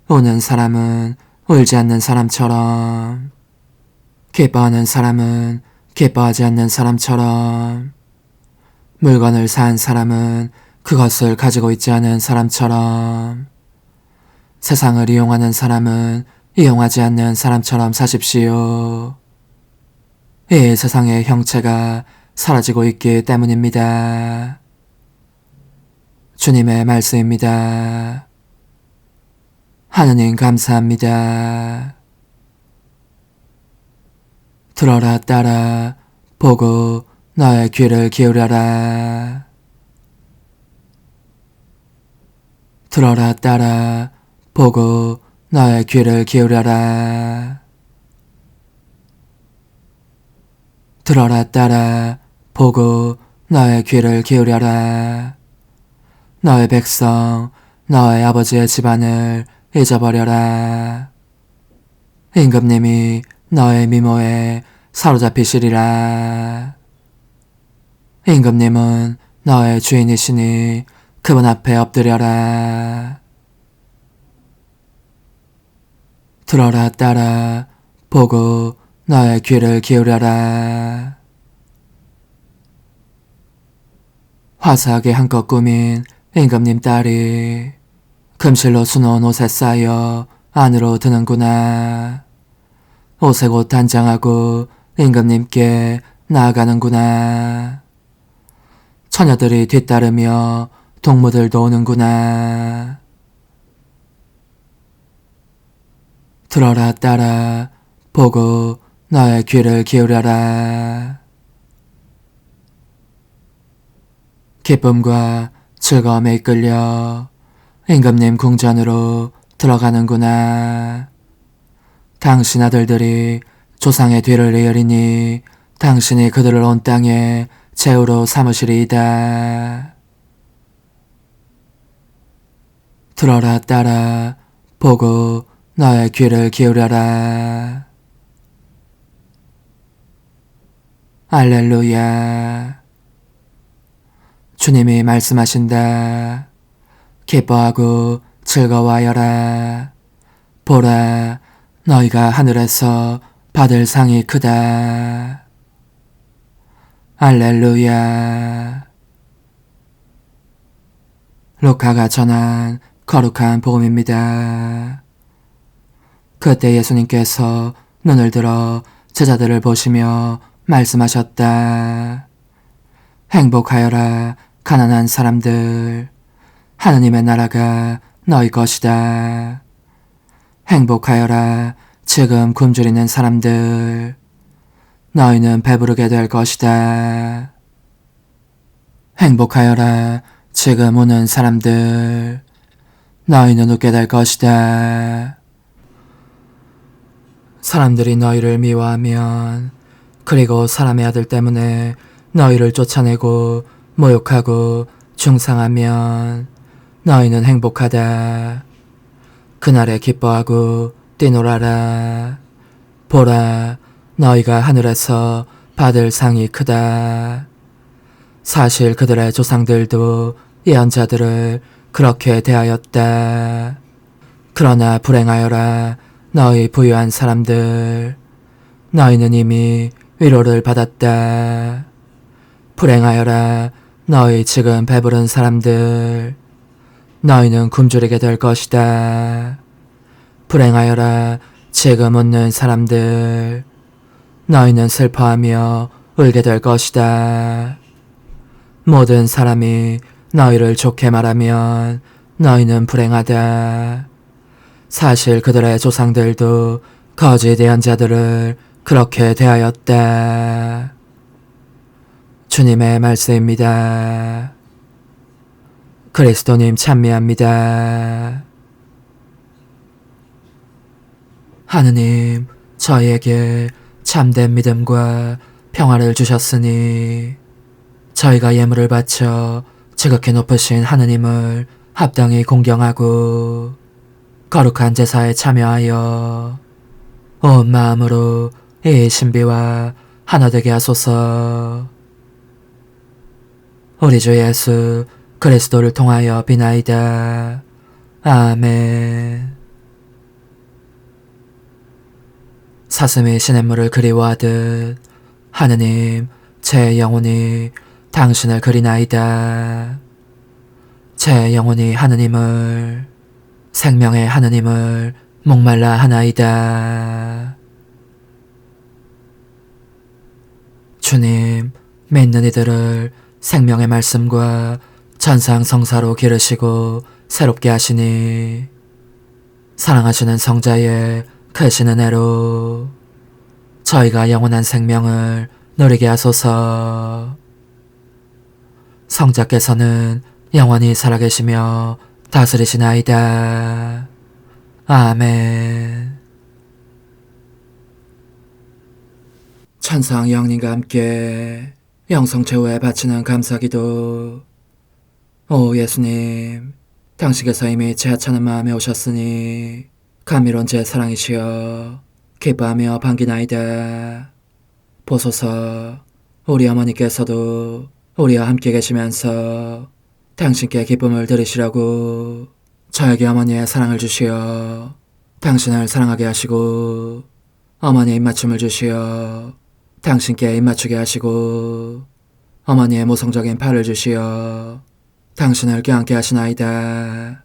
우는 사람은 울지 않는 사람처럼, 기뻐하는 사람은 기뻐하지 않는 사람처럼, 물건을 산 사람은 그것을 가지고 있지 않은 사람처럼, 세상을 이용하는 사람은 이용하지 않는 사람처럼 사십시오. 이 세상의 형체가 사라지고 있기 때문입니다. 주님의 말씀입니다. 하느님 감사합니다. 들어라 딸아, 보고 너의 귀를 기울여라. 들어라 딸아, 보고 너의 귀를 기울여라. 들어라 딸아, 보고 너의 귀를 기울여라. 너의 백성, 너의 아버지의 집안을 잊어버려라. 임금님이 너의 미모에 사로잡히시리라. 임금님은 너의 주인이시니 그분 앞에 엎드려라. 들어라 딸아, 보고 너의 귀를 기울여라. 화사하게 한껏 꾸민 임금님 딸이 금실로 수놓은 옷에 쌓여 안으로 드는구나. 옷에 곧 단장하고 임금님께 나아가는구나. 처녀들이 뒤따르며 동무들도 오는구나. 들어라 딸아, 보고 너의 귀를 기울여라. 기쁨과 즐거움에 이끌려 임금님 궁전으로 들어가는구나. 당신 아들들이 조상의 뒤를 이으리니 당신이 그들을 온 땅에 제후로 삼으시리이다. 들어라 딸아, 보고 너의 귀를 기울여라. 알렐루야. 주님이 말씀하신다. 기뻐하고 즐거워하여라. 보라, 너희가 하늘에서 받을 상이 크다. 알렐루야. 루카가 전한 거룩한 복음입니다. 그때 예수님께서 눈을 들어 제자들을 보시며 말씀하셨다. 행복하여라 가난한 사람들, 하느님의 나라가 너희 것이다. 행복하여라 지금 굶주리는 사람들, 너희는 배부르게 될 것이다. 행복하여라 지금 우는 사람들, 너희는 웃게 될 것이다. 사람들이 너희를 미워하면, 그리고 사람의 아들 때문에 너희를 쫓아내고 모욕하고 중상하면 너희는 행복하다. 그날에 기뻐하고 뛰놀아라. 보라, 너희가 하늘에서 받을 상이 크다. 사실 그들의 조상들도 예언자들을 그렇게 대하였다. 그러나 불행하여라 너희 부유한 사람들, 너희는 이미 위로를 받았다. 불행하여라 너희 지금 배부른 사람들, 너희는 굶주리게 될 것이다. 불행하여라 지금 웃는 사람들, 너희는 슬퍼하며 울게 될 것이다. 모든 사람이 너희를 좋게 말하면 너희는 불행하다. 사실 그들의 조상들도 거짓 예언자들을 그렇게 대하였다. 주님의 말씀입니다. 그리스도님 찬미합니다. 하느님, 저희에게 참된 믿음과 평화를 주셨으니 저희가 예물을 바쳐 지극히 높으신 하느님을 합당히 공경하고 거룩한 제사에 참여하여 온 마음으로 이 신비와 하나 되게 하소서. 우리 주 예수 그리스도를 통하여 비나이다. 아멘. 사슴이 시냇물을 그리워하듯 하느님, 제 영혼이 당신을 그리나이다. 제 영혼이 하느님을, 생명의 하느님을 목말라 하나이다. 주님, 믿는 이들을 생명의 말씀과 전상성사로 기르시고 새롭게 하시니 사랑하시는 성자의 크신 은혜로 저희가 영원한 생명을 누리게 하소서. 성자께서는 영원히 살아계시며 다스리시나이다. 아멘. 천상 영님과 함께 영성 최후에 바치는 감사기도. 오 예수님, 당신께서 이미 제 하찮은 마음에 오셨으니 감미로운 제 사랑이시여 기뻐하며 반기나이다. 보소서, 우리 어머니께서도 우리와 함께 계시면서 당신께 기쁨을 드리시라고 저에게 어머니의 사랑을 주시어 당신을 사랑하게 하시고 어머니의 입맞춤을 주시어 당신께 입맞추게 하시고 어머니의 모성적인 팔을 주시어 당신을 껴안게 하시나이다.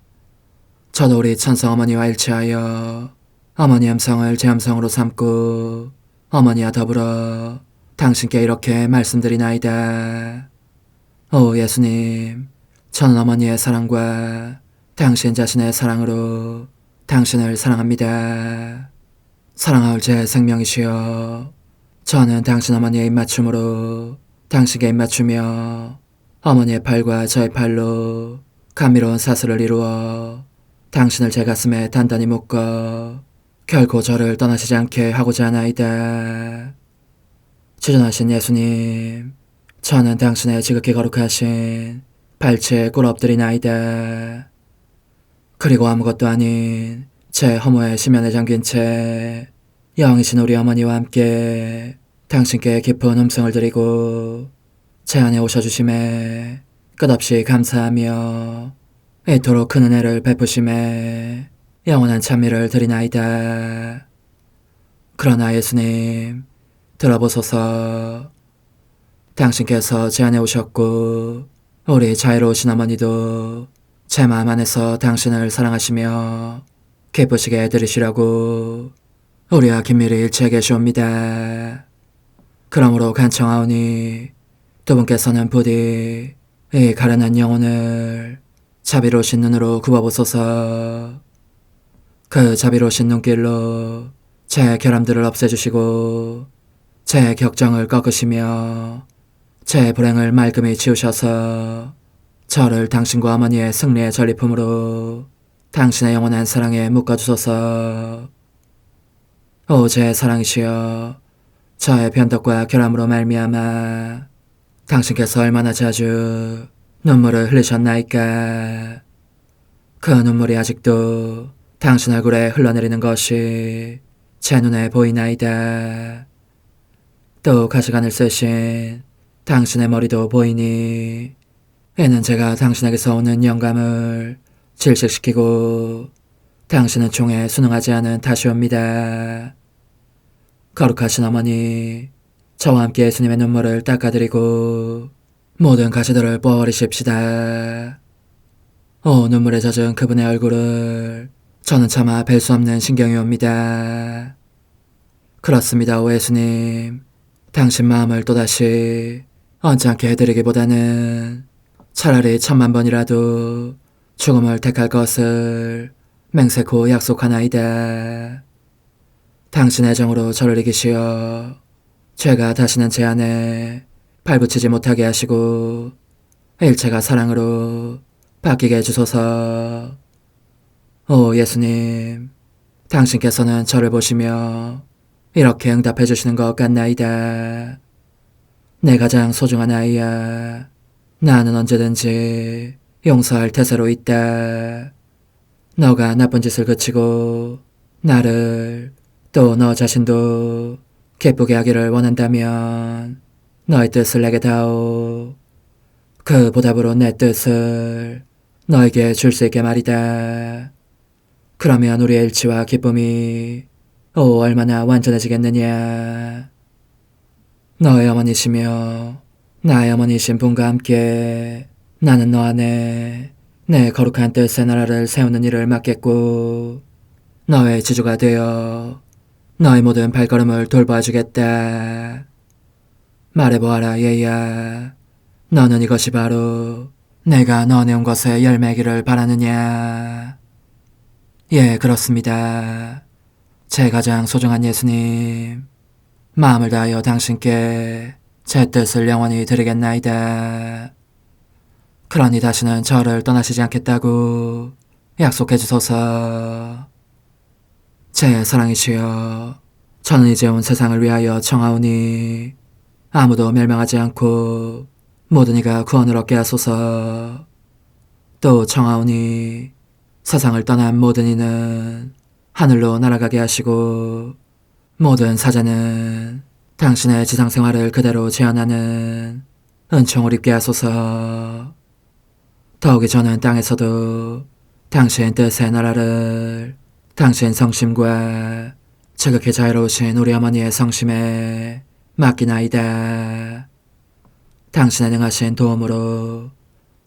저도 우리 천성 어머니와 일치하여 어머니 음성을 제 음성으로 삼고 어머니와 더불어 당신께 이렇게 말씀드리나이다. 오 예수님, 저는 어머니의 사랑과 당신 자신의 사랑으로 당신을 사랑합니다. 사랑하올 제 생명이시여, 저는 당신 어머니의 입맞춤으로 당신께 입맞추며 어머니의 팔과 저의 팔로 감미로운 사슬을 이루어 당신을 제 가슴에 단단히 묶어 결코 저를 떠나시지 않게 하고자 하나이다. 지존하신 예수님, 저는 당신의 지극히 거룩하신 발치에 꿇어 엎드리나이다. 그리고 아무것도 아닌 제 허무의 심연에 잠긴 채 영이신 우리 어머니와 함께 당신께 깊은 음성을 드리고 제 안에 오셔주심에 끝없이 감사하며 이토록 큰 은혜를 베푸심에 영원한 찬미를 드리나이다. 그러나 예수님, 들어보소서. 당신께서 제 안에 오셨고 우리 자유로우신 어머니도 제 마음 안에서 당신을 사랑하시며 기쁘시게 해드리시라고 우리와 긴밀히 일치해 계시옵니다. 그러므로 간청하오니 두 분께서는 부디 이 가련한 영혼을 자비로우신 눈으로 굽어보소서. 그 자비로우신 눈길로 제 결함들을 없애주시고 제 격정을 꺾으시며 제 불행을 말끔히 지우셔서 저를 당신과 어머니의 승리의 전리품으로 당신의 영원한 사랑에 묶어주소서. 오 제 사랑이시여, 저의 변덕과 결함으로 말미암아 당신께서 얼마나 자주 눈물을 흘리셨나이까. 그 눈물이 아직도 당신 얼굴에 흘러내리는 것이 제 눈에 보이나이다. 또 가시관을 쓰신 당신의 머리도 보이니 이는 제가 당신에게서 오는 영감을 질식시키고 당신은 총에 순응하지 않은 탓이옵니다. 거룩하신 어머니, 저와 함께 예수님의 눈물을 닦아드리고 모든 가시들을 뽑아버리십시다. 오 눈물에 젖은 그분의 얼굴을 저는 차마 뵐 수 없는 신경이 옵니다. 그렇습니다. 오 예수님, 당신 마음을 또다시 언짢게 해드리기보다는 차라리 10,000,000번이라도 죽음을 택할 것을 맹세코 약속하나이다. 당신의 정으로 저를 이기시어 죄가 다시는 제 안에 발붙이지 못하게 하시고 일체가 사랑으로 바뀌게 해주소서. 오 예수님, 당신께서는 저를 보시며 이렇게 응답해 주시는 것 같나이다. 내 가장 소중한 아이야, 나는 언제든지 용서할 태세로 있다. 너가 나쁜 짓을 그치고 나를 또 너 자신도 기쁘게 하기를 원한다면 너의 뜻을 내게 다오. 그 보답으로 내 뜻을 너에게 줄 수 있게 말이다. 그러면 우리의 일치와 기쁨이 얼마나 완전해지겠느냐. 너의 어머니시며 나의 어머니신 분과 함께 나는 너 안에 내 거룩한 뜻의 나라를 세우는 일을 맡겠고 너의 지주가 되어 너의 모든 발걸음을 돌봐주겠다. 말해보아라 얘야. 너는 이것이 바로 내가 너 내온 것에 열매기를 바라느냐. 예, 그렇습니다. 제 가장 소중한 예수님, 마음을 다하여 당신께 제 뜻을 영원히 드리겠나이다. 그러니 다시는 저를 떠나시지 않겠다고 약속해 주소서. 제 사랑이시여, 저는 이제 온 세상을 위하여 청하오니 아무도 멸망하지 않고 모든 이가 구원을 얻게 하소서. 또 청하오니 세상을 떠난 모든 이는 하늘로 날아가게 하시고 모든 사자는 당신의 지상생활을 그대로 재현하는 은총을 입게 하소서. 더욱이 저는 땅에서도 당신 뜻의 나라를 당신 성심과 지극히 자유로우신 우리 어머니의 성심에 맡기나이다. 당신의 능하신 도움으로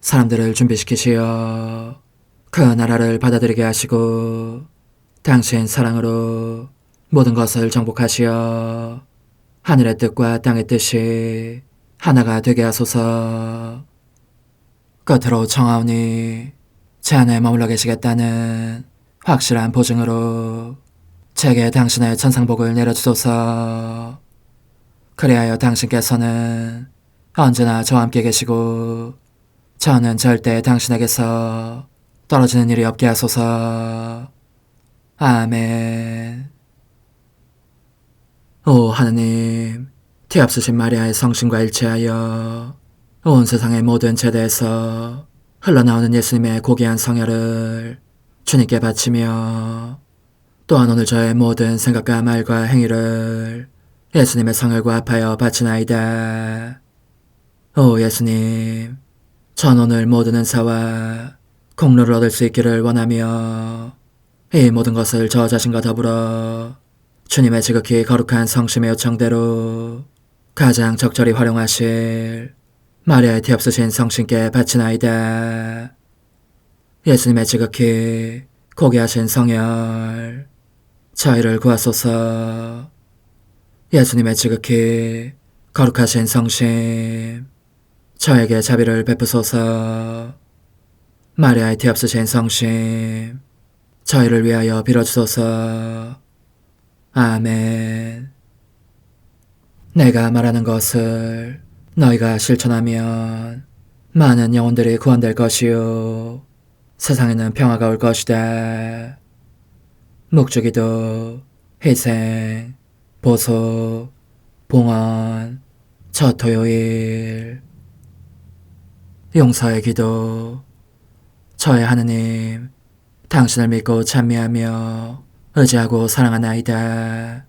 사람들을 준비시키시어 그 나라를 받아들이게 하시고 당신 사랑으로 모든 것을 정복하시어 하늘의 뜻과 땅의 뜻이 하나가 되게 하소서. 끝으로 청하오니 제 안에 머물러 계시겠다는 확실한 보증으로 제게 당신의 천상복을 내려주소서. 그리하여 당신께서는 언제나 저와 함께 계시고 저는 절대 당신에게서 떨어지는 일이 없게 하소서. 아멘. 오 하느님, 티없으신 마리아의 성신과 일치하여 온 세상의 모든 제대에서 흘러나오는 예수님의 고귀한 성혈을 주님께 바치며 또한 오늘 저의 모든 생각과 말과 행위를 예수님의 성혈과 합하여 바치나이다. 오 예수님, 전 오늘 모든 은사와 공로를 얻을 수 있기를 원하며 이 모든 것을 저 자신과 더불어 주님의 지극히 거룩한 성심의 요청대로 가장 적절히 활용하실 마리아의 티없으신 성신께 바치나이다. 예수님의 지극히 고귀하신 성혈, 저희를 구하소서. 예수님의 지극히 거룩하신 성심, 저에게 자비를 베푸소서. 마리아의 티없으신 성심, 저희를 위하여 빌어주소서. 아멘. 내가 말하는 것을 너희가 실천하면 많은 영혼들이 구원될 것이요 세상에는 평화가 올 것이다. 묵주기도, 희생, 보속, 봉헌, 첫 토요일. 용서의 기도. 저의 하느님, 당신을 믿고 찬미하며 의지하고 사랑하나이다.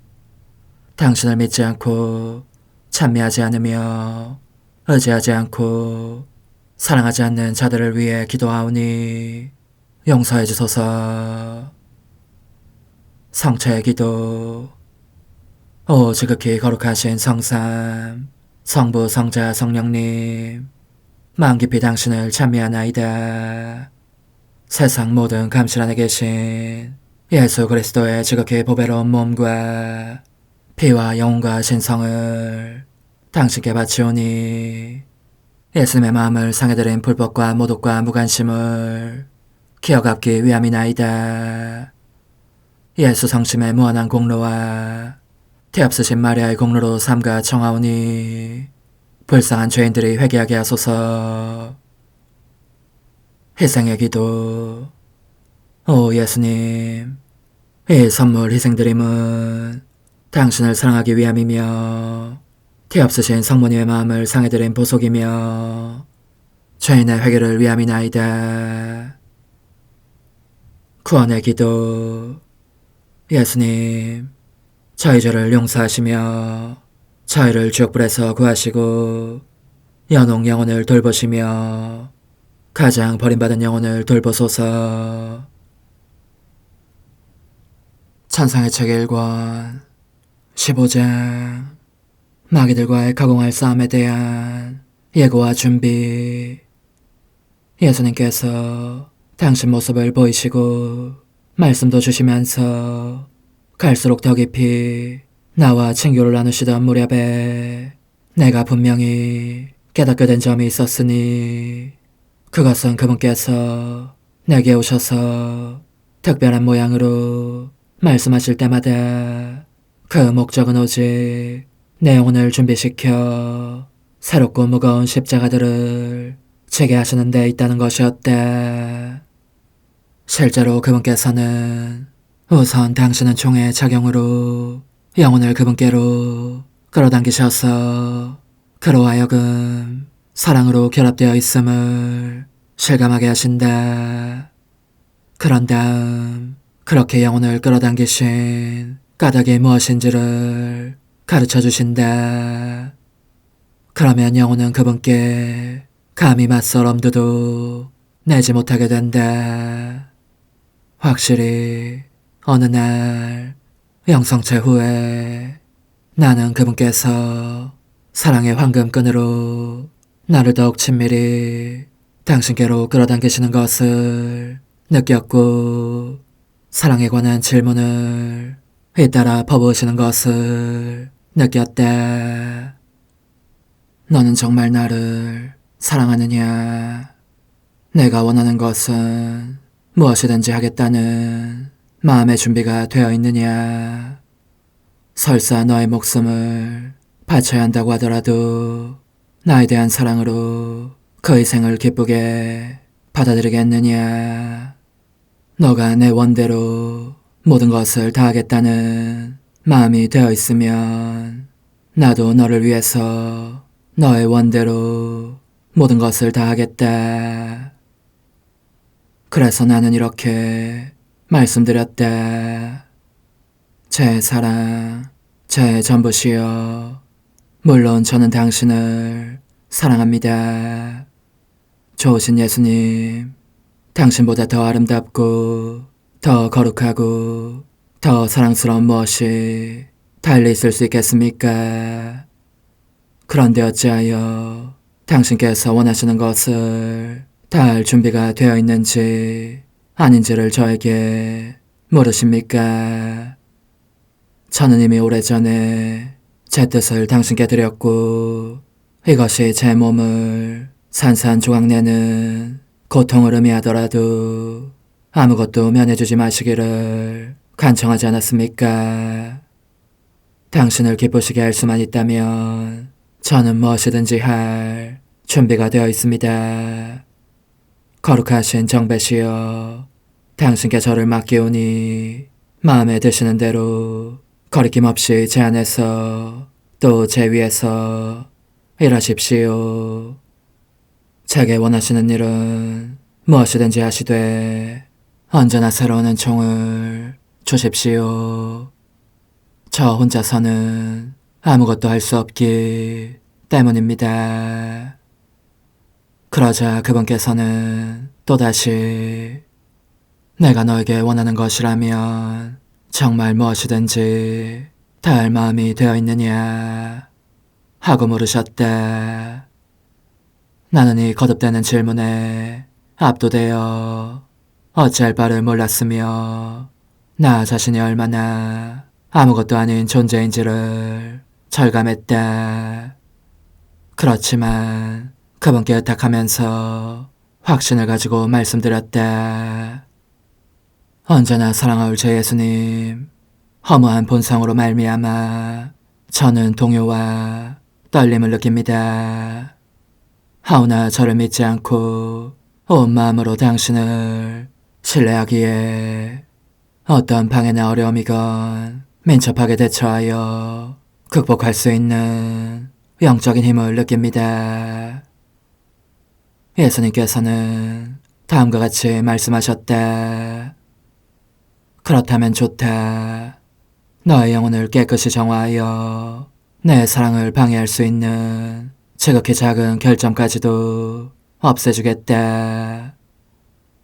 당신을 믿지 않고 찬미하지 않으며 의지하지 않고 사랑하지 않는 자들을 위해 기도하오니 용서해 주소서. 성체의 기도. 오 지극히 거룩하신 성삼, 성부, 성자, 성령님, 마음 깊이 당신을 찬미하나이다. 세상 모든 감실 안에 계신 예수 그리스도의 지극히 보배로운 몸과 피와 영혼과 신성을 당신께 바치오니 예수님의 마음을 상해드린 불법과 모독과 무관심을 기어갚기 위함이나이다. 예수 성심의 무한한 공로와 티없으신 마리아의 공로로 삼가 청하오니 불쌍한 죄인들이 회개하게 하소서. 희생의 기도. 오 예수님, 이 선물 희생드림은 당신을 사랑하기 위함이며 티없으신 성모님의 마음을 상해드린 보속이며 죄인의 회개를 위함이나이다. 구원의 기도. 예수님, 저희 죄를 용서하시며 저희를 지옥불에서 구하시고 연옥 영혼을 돌보시며 가장 버림받은 영혼을 돌보소서. 찬상의 책 1권 15장. 마귀들과의 가공할 싸움에 대한 예고와 준비. 예수님께서 당신 모습을 보이시고 말씀도 주시면서 갈수록 더 깊이 나와 친교를 나누시던 무렵에 내가 분명히 깨닫게 된 점이 있었으니 그것은 그분께서 내게 오셔서 특별한 모양으로 말씀하실 때마다 그 목적은 오직 내 영혼을 준비시켜 새롭고 무거운 십자가들을 지게 하시는 데 있다는 것이었다. 실제로 그분께서는 우선 당신은 총의 작용으로 영혼을 그분께로 끌어당기셔서 그로 하여금 사랑으로 결합되어 있음을 실감하게 하신다. 그런 다음 그렇게 영혼을 끌어당기신 까닭이 무엇인지를 가르쳐 주신다. 그러면 영혼은 그분께 감히 맞설 엄두도 내지 못하게 된다. 확실히 어느 날 영성체 후에 나는 그분께서 사랑의 황금끈으로 나를 더욱 친밀히 당신께로 끌어당기시는 것을 느꼈고 사랑에 관한 질문을 잇따라 퍼부으시는 것을 느꼈다. 너는 정말 나를 사랑하느냐? 내가 원하는 것은 무엇이든지 하겠다는 마음의 준비가 되어 있느냐? 설사 너의 목숨을 바쳐야 한다고 하더라도 나에 대한 사랑으로 그 희생을 기쁘게 받아들이겠느냐? 너가 내 원대로 모든 것을 다하겠다는 마음이 되어 있으면 나도 너를 위해서 너의 원대로 모든 것을 다하겠다. 그래서 나는 이렇게 말씀드렸다. 제 사랑, 제 전부시여. 물론 저는 당신을 사랑합니다. 좋으신 예수님, 당신보다 더 아름답고 더 거룩하고 더 사랑스러운 무엇이 달리 있을 수 있겠습니까? 그런데 어찌하여 당신께서 원하시는 것을 다할 준비가 되어 있는지 아닌지를 저에게 물으십니까? 저는 이미 오래전에 제 뜻을 당신께 드렸고 이것이 제 몸을 산산조각내는 고통을 의미하더라도 아무것도 면해주지 마시기를 간청하지 않았습니까? 당신을 기쁘시게 할 수만 있다면 저는 무엇이든지 할 준비가 되어 있습니다. 거룩하신 정배시여, 당신께 저를 맡기오니 마음에 드시는 대로 거리낌 없이 제 안에서 또 제 위에서 일하십시오. 제게 원하시는 일은 무엇이든지 하시되 언제나 새로운 은총을 주십시오. 저 혼자서는 아무것도 할 수 없기 때문입니다. 그러자 그분께서는 또다시 내가 너에게 원하는 것이라면 정말 무엇이든지 다할 마음이 되어 있느냐 하고 물으셨다. 나는 이 거듭되는 질문에 압도되어 어찌할 바를 몰랐으며 나 자신이 얼마나 아무것도 아닌 존재인지를 절감했다. 그렇지만 그분께 의탁하면서 확신을 가지고 말씀드렸다. 언제나 사랑할 제 예수님, 허무한 본성으로 말미암아 저는 동요와 떨림을 느낍니다. 하오나 저를 믿지 않고 온 마음으로 당신을 신뢰하기에 어떤 방해나 어려움이건 민첩하게 대처하여 극복할 수 있는 영적인 힘을 느낍니다. 예수님께서는 다음과 같이 말씀하셨다. 그렇다면 좋다. 너의 영혼을 깨끗이 정화하여 내 사랑을 방해할 수 있는 지극히 작은 결점까지도 없애주겠다.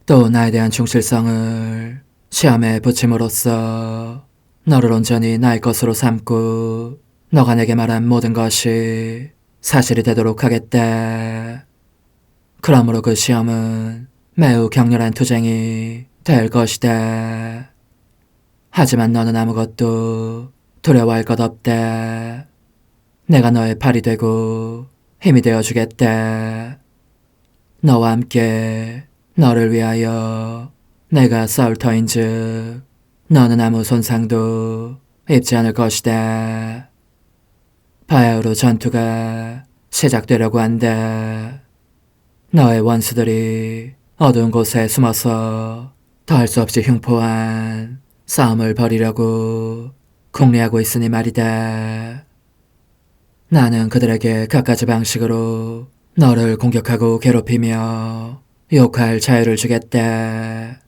또 나에 대한 충실성을 시험에 붙임으로써 너를 온전히 나의 것으로 삼고 너가 내게 말한 모든 것이 사실이 되도록 하겠다. 그러므로 그 시험은 매우 격렬한 투쟁이 될 것이다. 하지만 너는 아무것도 두려워할 것 없다. 내가 너의 팔이 되고 힘이 되어주겠다. 너와 함께 너를 위하여 내가 싸울 터인즉 너는 아무 손상도 입지 않을 것이다. 바야흐로 전투가 시작되려고 한다. 너의 원수들이 어두운 곳에 숨어서 더할 수 없이 흉포한 싸움을 벌이려고 궁리하고 있으니 말이다. 나는 그들에게 갖가지 방식으로 너를 공격하고 괴롭히며 욕할 자유를 주겠다.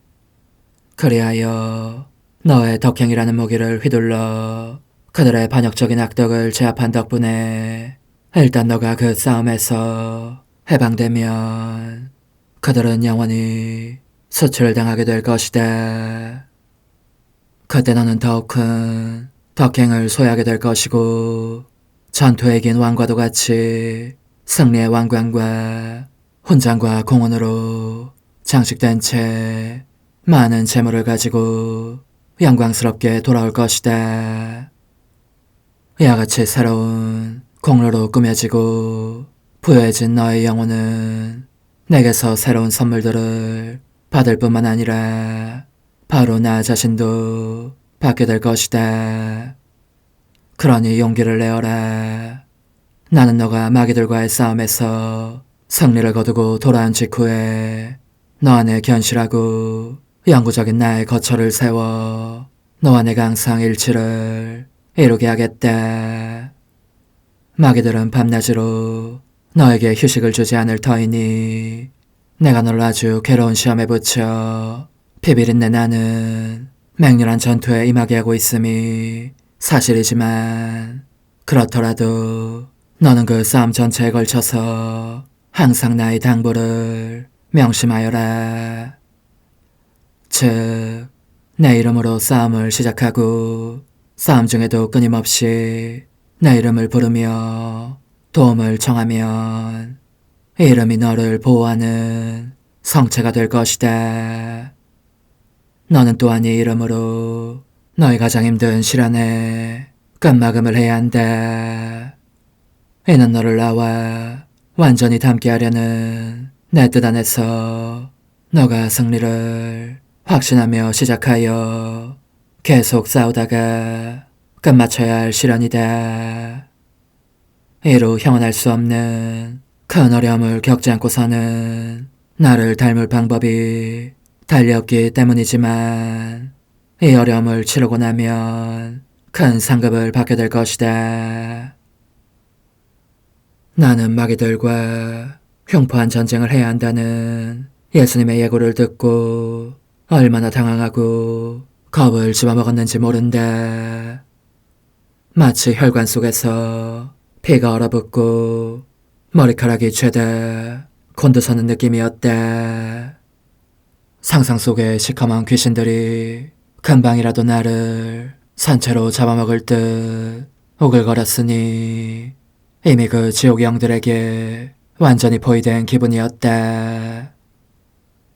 그리하여 너의 덕행이라는 무기를 휘둘러 그들의 반역적인 악덕을 제압한 덕분에 일단 너가 그 싸움에서 해방되면 그들은 영원히 수출당하게 될 것이다. 그때 너는 더욱 큰 덕행을 소유하게 될 것이고 전투에 이긴 왕과도 같이 승리의 왕관과 훈장과 공원으로 장식된 채 많은 재물을 가지고 영광스럽게 돌아올 것이다. 이와 같이 새로운 공로로 꾸며지고 부여해진 너의 영혼은 내게서 새로운 선물들을 받을 뿐만 아니라 바로 나 자신도 받게 될 것이다. 그러니 용기를 내어라. 나는 너가 마귀들과의 싸움에서 승리를 거두고 돌아온 직후에 너 안에 견실하고 영구적인 나의 거처를 세워 너와 내가 항상 일치를 이루게 하겠다. 마귀들은 밤낮으로 너에게 휴식을 주지 않을 터이니 내가 너를 아주 괴로운 시험에 붙여 비비린내 나는 맹렬한 전투에 임하게 하고 있음이 사실이지만 그렇더라도 너는 그 싸움 전체에 걸쳐서 항상 나의 당부를 명심하여라. 즉, 내 이름으로 싸움을 시작하고 싸움 중에도 끊임없이 내 이름을 부르며 도움을 청하면 이름이 너를 보호하는 성체가 될 것이다. 너는 또한 이 이름으로 너의 가장 힘든 시련에 끝마금을 해야 한다. 이는 너를 나와 완전히 닮게 하려는 내 뜻 안에서 너가 승리를 확신하며 시작하여 계속 싸우다가 끝마쳐야 할 시련이다. 이로 형언할 수 없는 큰 어려움을 겪지 않고서는 나를 닮을 방법이 달리없기 때문이지만 이 어려움을 치르고 나면 큰 상급을 받게 될 것이다. 나는 마귀들과 흉포한 전쟁을 해야 한다는 예수님의 예고를 듣고 얼마나 당황하고 겁을 집어먹었는지 모른다. 마치 혈관 속에서 피가 얼어붙고 머리카락이 죄다 곤두서는 느낌이었다. 상상 속의 시커먼 귀신들이 금방이라도 나를 산채로 잡아먹을 듯 오글거렸으니 이미 그 지옥 영들에게 완전히 포위된 기분이었다.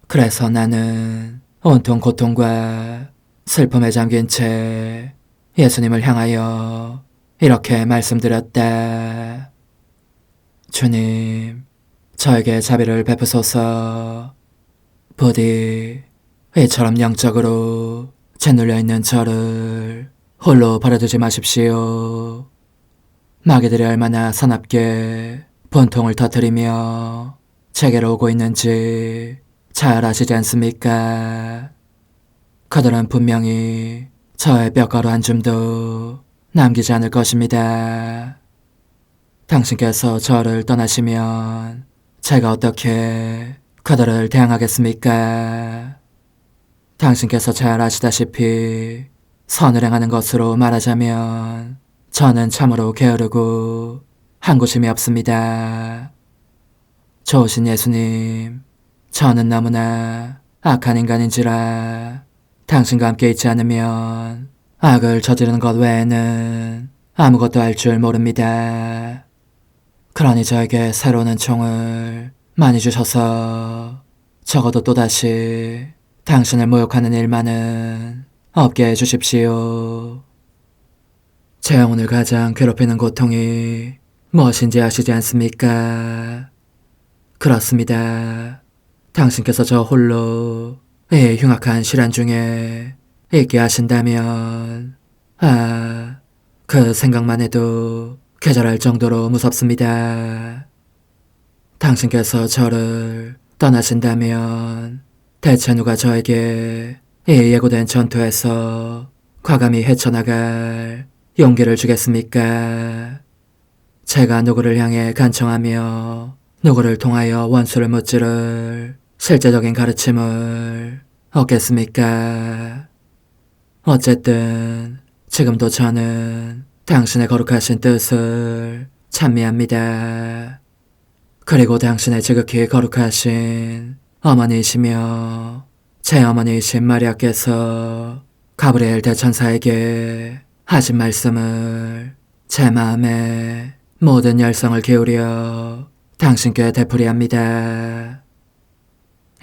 그래서 나는 온통 고통과 슬픔에 잠긴 채 예수님을 향하여 이렇게 말씀드렸다. 주님, 저에게 자비를 베푸소서. 부디 이처럼 영적으로 짓눌려 있는 저를 홀로 버려두지 마십시오. 마귀들이 얼마나 사납게 분통을 터뜨리며 제게로 오고 있는지 잘 아시지 않습니까? 그들은 분명히 저의 뼈가루 한 줌도 남기지 않을 것입니다. 당신께서 저를 떠나시면 제가 어떻게 그들을 대항하겠습니까? 당신께서 잘 아시다시피 선을 행하는 것으로 말하자면 저는 참으로 게으르고 한구심이 없습니다. 좋으신 예수님, 저는 너무나 악한 인간인지라 당신과 함께 있지 않으면 악을 저지르는 것 외에는 아무것도 할 줄 모릅니다. 그러니 저에게 새로운 은총을 많이 주셔서 적어도 또다시 당신을 모욕하는 일만은 없게 해주십시오. 제 영혼을 가장 괴롭히는 고통이 무엇인지 아시지 않습니까? 그렇습니다. 당신께서 저 홀로 이 흉악한 시련 중에 있게 하신다면 그 생각만 해도 괴절할 정도로 무섭습니다. 당신께서 저를 떠나신다면 대체 누가 저에게 이 예고된 전투에서 과감히 헤쳐나갈 용기를 주겠습니까? 제가 누구를 향해 간청하며 누구를 통하여 원수를 무찌를 실제적인 가르침을 얻겠습니까? 어쨌든 지금도 저는 당신의 거룩하신 뜻을 찬미합니다. 그리고 당신의 지극히 거룩하신 어머니이시며 제 어머니이신 마리아께서 가브리엘 대천사에게 하신 말씀을 제 마음에 모든 열성을 기울여 당신께 되풀이합니다.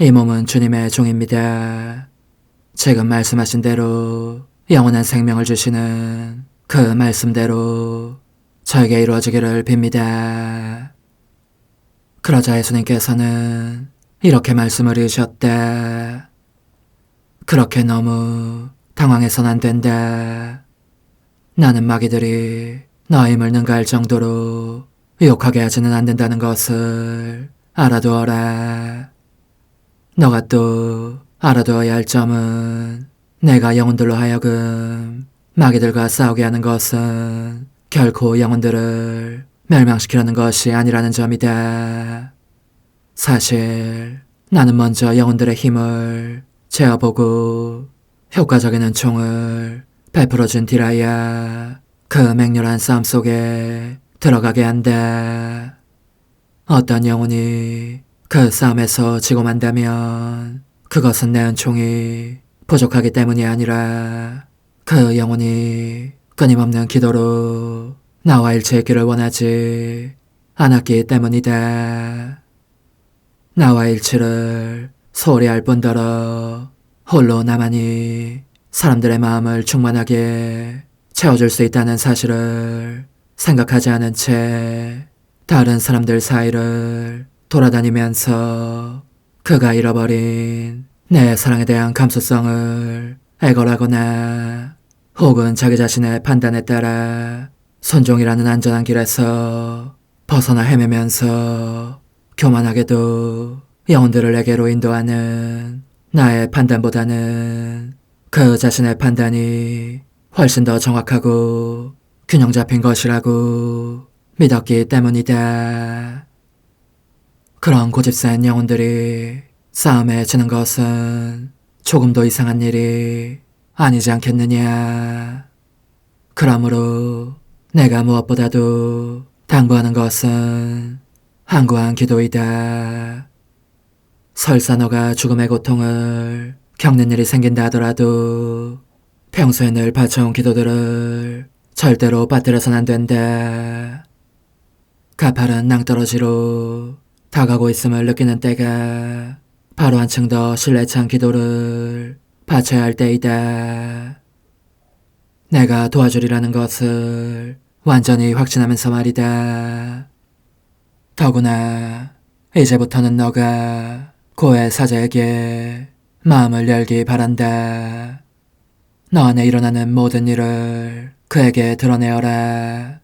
이 몸은 주님의 종입니다. 지금 말씀하신 대로 영원한 생명을 주시는 그 말씀대로 저에게 이루어지기를 빕니다. 그러자 예수님께서는 이렇게 말씀을 이으셨다. 그렇게 너무 당황해서는 안 된다. 나는 마귀들이 너의 힘을 능가할 정도로 유혹하게 하지는 않는다는 것을 알아두어라. 너가 또 알아두어야 할 점은 내가 영혼들로 하여금 마귀들과 싸우게 하는 것은 결코 영혼들을 멸망시키려는 것이 아니라는 점이다. 사실 나는 먼저 영혼들의 힘을 재어보고 효과적인 은총을 베풀어준 뒤라야 그 맹렬한 싸움 속에 들어가게 한다. 어떤 영혼이 그 싸움에서 지고 만다면 그것은 내 은총이 부족하기 때문이 아니라 그 영혼이 끊임없는 기도로 나와 일치했기를 원하지 않았기 때문이다. 나와 일치를 소홀히 할 뿐더러 홀로 나만이 사람들의 마음을 충만하게 채워줄 수 있다는 사실을 생각하지 않은 채 다른 사람들 사이를 돌아다니면서 그가 잃어버린 내 사랑에 대한 감수성을 애걸하거나 혹은 자기 자신의 판단에 따라 선종이라는 안전한 길에서 벗어나 헤매면서 교만하게도 영혼들을 내게로 인도하는 나의 판단보다는 그 자신의 판단이 훨씬 더 정확하고 균형 잡힌 것이라고 믿었기 때문이다. 그런 고집센 영혼들이 싸움에 지는 것은 조금도 이상한 일이 아니지 않겠느냐. 그러므로 내가 무엇보다도 당부하는 것은 한구한 기도이다. 설사 너가 죽음의 고통을 겪는 일이 생긴다 하더라도 평소에 늘 바쳐온 기도들을 절대로 빠뜨려서는 안 된다. 가파른 낭떠러지로 다가오고 있음을 느끼는 때가 바로 한층 더 신뢰찬 기도를 바쳐야 할 때이다. 내가 도와주리라는 것을 완전히 확신하면서 말이다. 더구나 이제부터는 너가 고해 사자에게 마음을 열기 바란다. 너 안에 일어나는 모든 일을 그에게 드러내어라.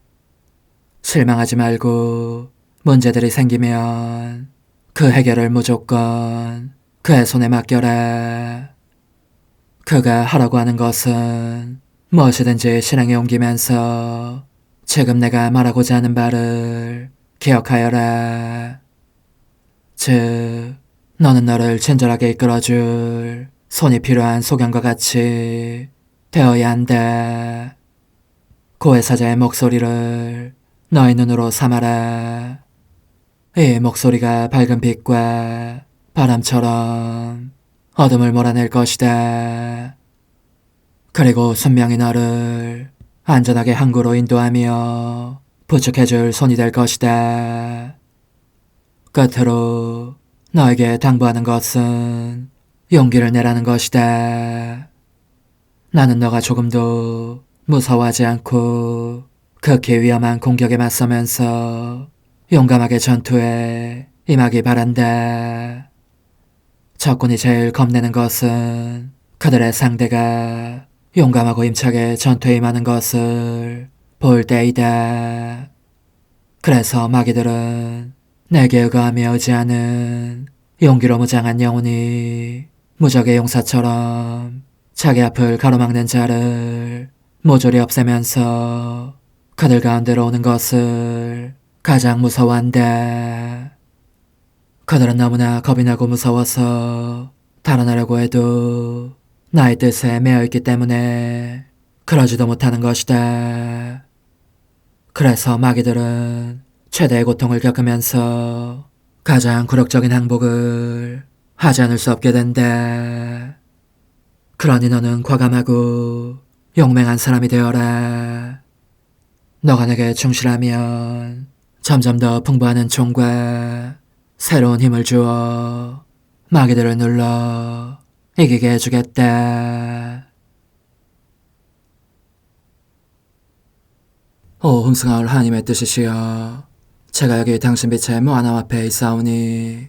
실망하지 말고 문제들이 생기면 그 해결을 무조건 그의 손에 맡겨라. 그가 하라고 하는 것은 무엇이든지 실행에 옮기면서 지금 내가 말하고자 하는 바를 기억하여라. 즉 너는 너를 친절하게 이끌어줄 손이 필요한 소경과 같이 되어야 한다. 고해사자의 목소리를 너의 눈으로 삼아라. 이 목소리가 밝은 빛과 바람처럼 어둠을 몰아낼 것이다. 그리고 선명히 너를 안전하게 항구로 인도하며 부축해줄 손이 될 것이다. 끝으로 너에게 당부하는 것은 용기를 내라는 것이다. 나는 너가 조금도 무서워하지 않고 극히 위험한 공격에 맞서면서 용감하게 전투에 임하기 바란다. 적군이 제일 겁내는 것은 그들의 상대가 용감하고 힘차게 전투에 임하는 것을 볼 때이다. 그래서 마귀들은 내게 의거하며 의지하는 용기로 무장한 영혼이 무적의 용사처럼 자기 앞을 가로막는 자를 모조리 없애면서 그들 가운데로 오는 것을 가장 무서워한다. 그들은 너무나 겁이 나고 무서워서 달아나려고 해도 나의 뜻에 매여있기 때문에 그러지도 못하는 것이다. 그래서 마귀들은 최대의 고통을 겪으면서 가장 굴욕적인 항복을 하지 않을 수 없게 된다. 그러니 너는 과감하고 용맹한 사람이 되어라. 너가 내게 충실하면 점점 더 풍부한 총과 새로운 힘을 주어 마귀들을 눌러 이기게 해주겠다. 오 흠승하올 하나님의 뜻이시여, 제가 여기 당신 빛의 무한함 앞에 있사오니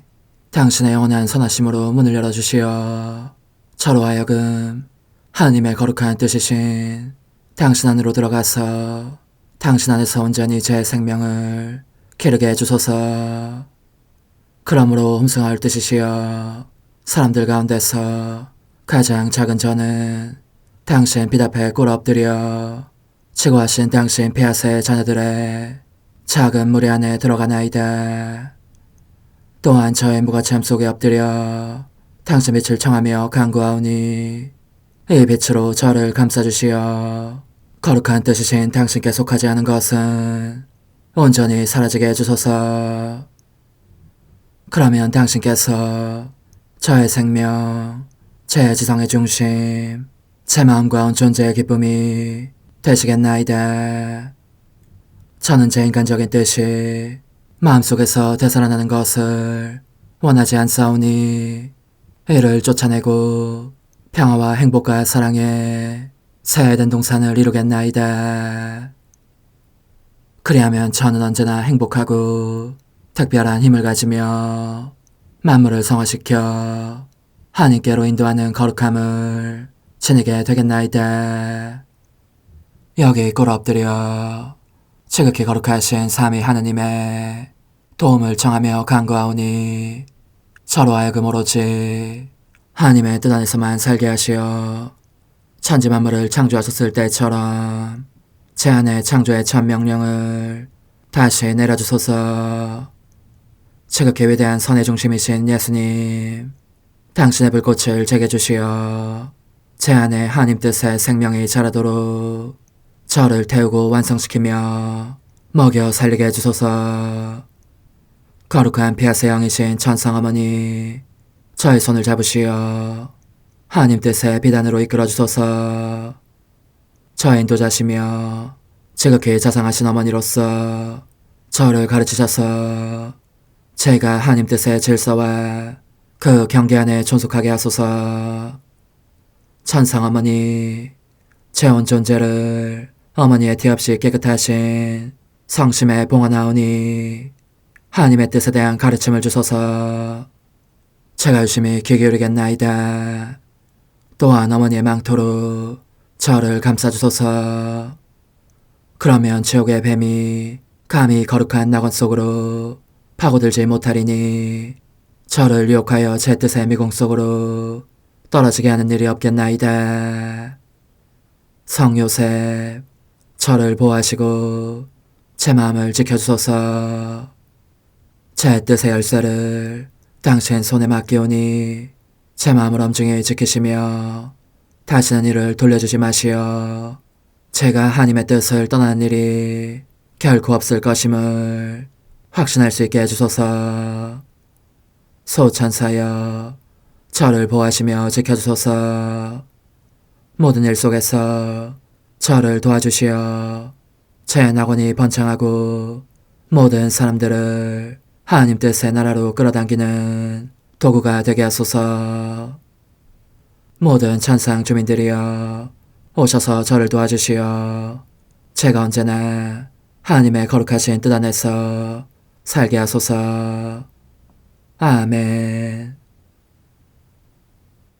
당신의 영원한 선하심으로 문을 열어주시어 저로 하여금 하나님의 거룩한 뜻이신 당신 안으로 들어가서 당신 안에서 온전히 제 생명을 기르게 해주소서. 그러므로 흠승하올 뜻이시여, 사람들 가운데서 가장 작은 저는 당신 빛 앞에 꿇어 엎드려 지고하신 당신 폐하세의 자녀들의 작은 무리 안에 들어가나이다. 또한 저의 무거참 속에 엎드려 당신 빛을 청하며 간구하오니 이 빛으로 저를 감싸주시어 거룩한 뜻이신 당신께 속하지 않은 것은 온전히 사라지게 해주소서. 그러면 당신께서 저의 생명, 제 지성의 중심, 제 마음과 온 존재의 기쁨이 되시겠나이다. 저는 제 인간적인 뜻이 마음속에서 되살아나는 것을 원하지 않사오니 이를 쫓아내고 평화와 행복과 사랑의 새 에덴 동산을 이루겠나이다. 그리하면 저는 언제나 행복하고 특별한 힘을 가지며 만물을 성화시켜 하나님께로 인도하는 거룩함을 지니게 되겠나이다. 여기 꿇어 엎드려 지극히 거룩하신 삼위 하느님의 도움을 청하며 간구하오니 저로 하여금 오로지 하나님의 뜻 안에서만 살게 하시어 천지 만물을 창조하셨을 때처럼 제 안에 창조의 첫 명령을 다시 내려주소서. 지극히 위대한 선의 중심이신 예수님, 당신의 불꽃을 제게 주시어 제 안에 하나님 뜻의 생명이 자라도록 저를 태우고 완성시키며 먹여 살리게 해주소서. 거룩한 피아세 영이신 천성어머니, 저의 손을 잡으시어 하나님 뜻의 비단으로 이끌어주소서. 저의 인도자시며 지극히 자상하신 어머니로서 저를 가르치셔서 제가 하나님 뜻의 질서와 그 경계 안에 존속하게 하소서. 천상어머니, 제 온 존재를 어머니의 티 없이 깨끗하신 성심에 봉헌하오니 하나님의 뜻에 대한 가르침을 주소서. 제가 열심히 귀 기울이겠나이다. 또한 어머니의 망토로 저를 감싸주소서. 그러면 지옥의 뱀이 감히 거룩한 낙원 속으로 파고들지 못하리니 저를 유혹하여 제 뜻의 미궁 속으로 떨어지게 하는 일이 없겠나이다. 성 요셉, 저를 보호하시고 제 마음을 지켜주소서. 제 뜻의 열쇠를 당신 손에 맡기오니 제 마음을 엄중히 지키시며 다시는 이를 돌려주지 마시어 제가 하나님의 뜻을 떠나는 일이 결코 없을 것임을 확신할 수 있게 해주소서. 소천사여, 저를 보호하시며 지켜주소서. 모든 일 속에서 저를 도와주시어 제 낙원이 번창하고 모든 사람들을 하나님 뜻의 나라로 끌어당기는 도구가 되게 하소서. 모든 천상 주민들이여 오셔서 저를 도와주시어 제가 언제나 하나님의 거룩하신 뜻 안에서 살게 하소서. 아멘.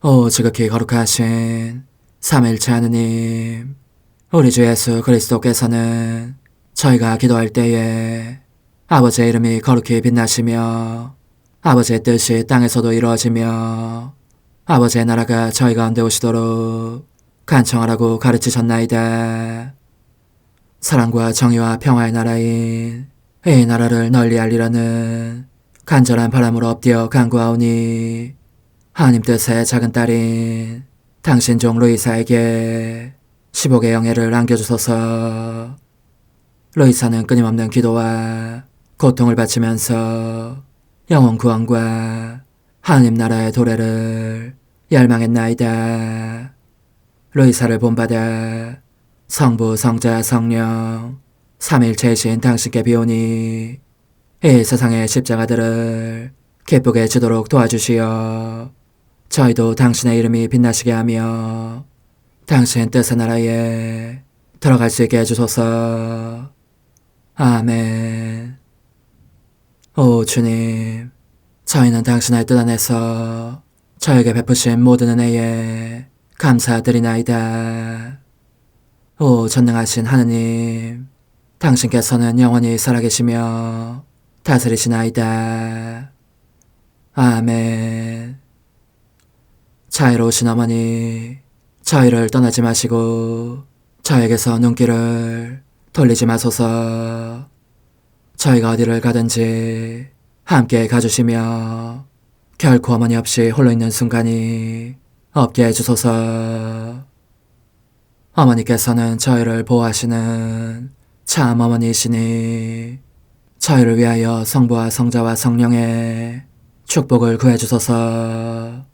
오 지극히 거룩하신 삼위일체 하느님, 우리 주 예수 그리스도께서는 저희가 기도할 때에 아버지의 이름이 거룩히 빛나시며 아버지의 뜻이 땅에서도 이루어지며 아버지의 나라가 저희 가운데 오시도록 간청하라고 가르치셨나이다. 사랑과 정의와 평화의 나라인 이 나라를 널리 알리라는 간절한 바람으로 엎드려 간구하오니 하나님 뜻의 작은 딸인 당신 종 루이사에게 10억의 영예를 안겨주소서. 루이사는 끊임없는 기도와 고통을 바치면서 영혼 구원과 하나님 나라의 도래를 열망했나이다. 루이사를 본받아 성부, 성자, 성령 삼위일체이신 당신께 비오니 이 세상의 십자가들을 기쁘게 지도록 도와주시어 저희도 당신의 이름이 빛나시게 하며 당신 뜻의 나라에 들어갈 수 있게 해주소서. 아멘. 오 주님, 저희는 당신의 뜻 안에서 저에게 베푸신 모든 은혜에 감사드리나이다. 오 전능하신 하느님, 당신께서는 영원히 살아계시며 다스리시나이다. 아멘. 자애로우신 어머니, 저희를 떠나지 마시고 저에게서 눈길을 돌리지 마소서. 저희가 어디를 가든지 함께 가주시며 결코 어머니 없이 홀로 있는 순간이 없게 해주소서. 어머니께서는 저희를 보호하시는 참 어머니이시니 저희를 위하여 성부와 성자와 성령의 축복을 구해주소서.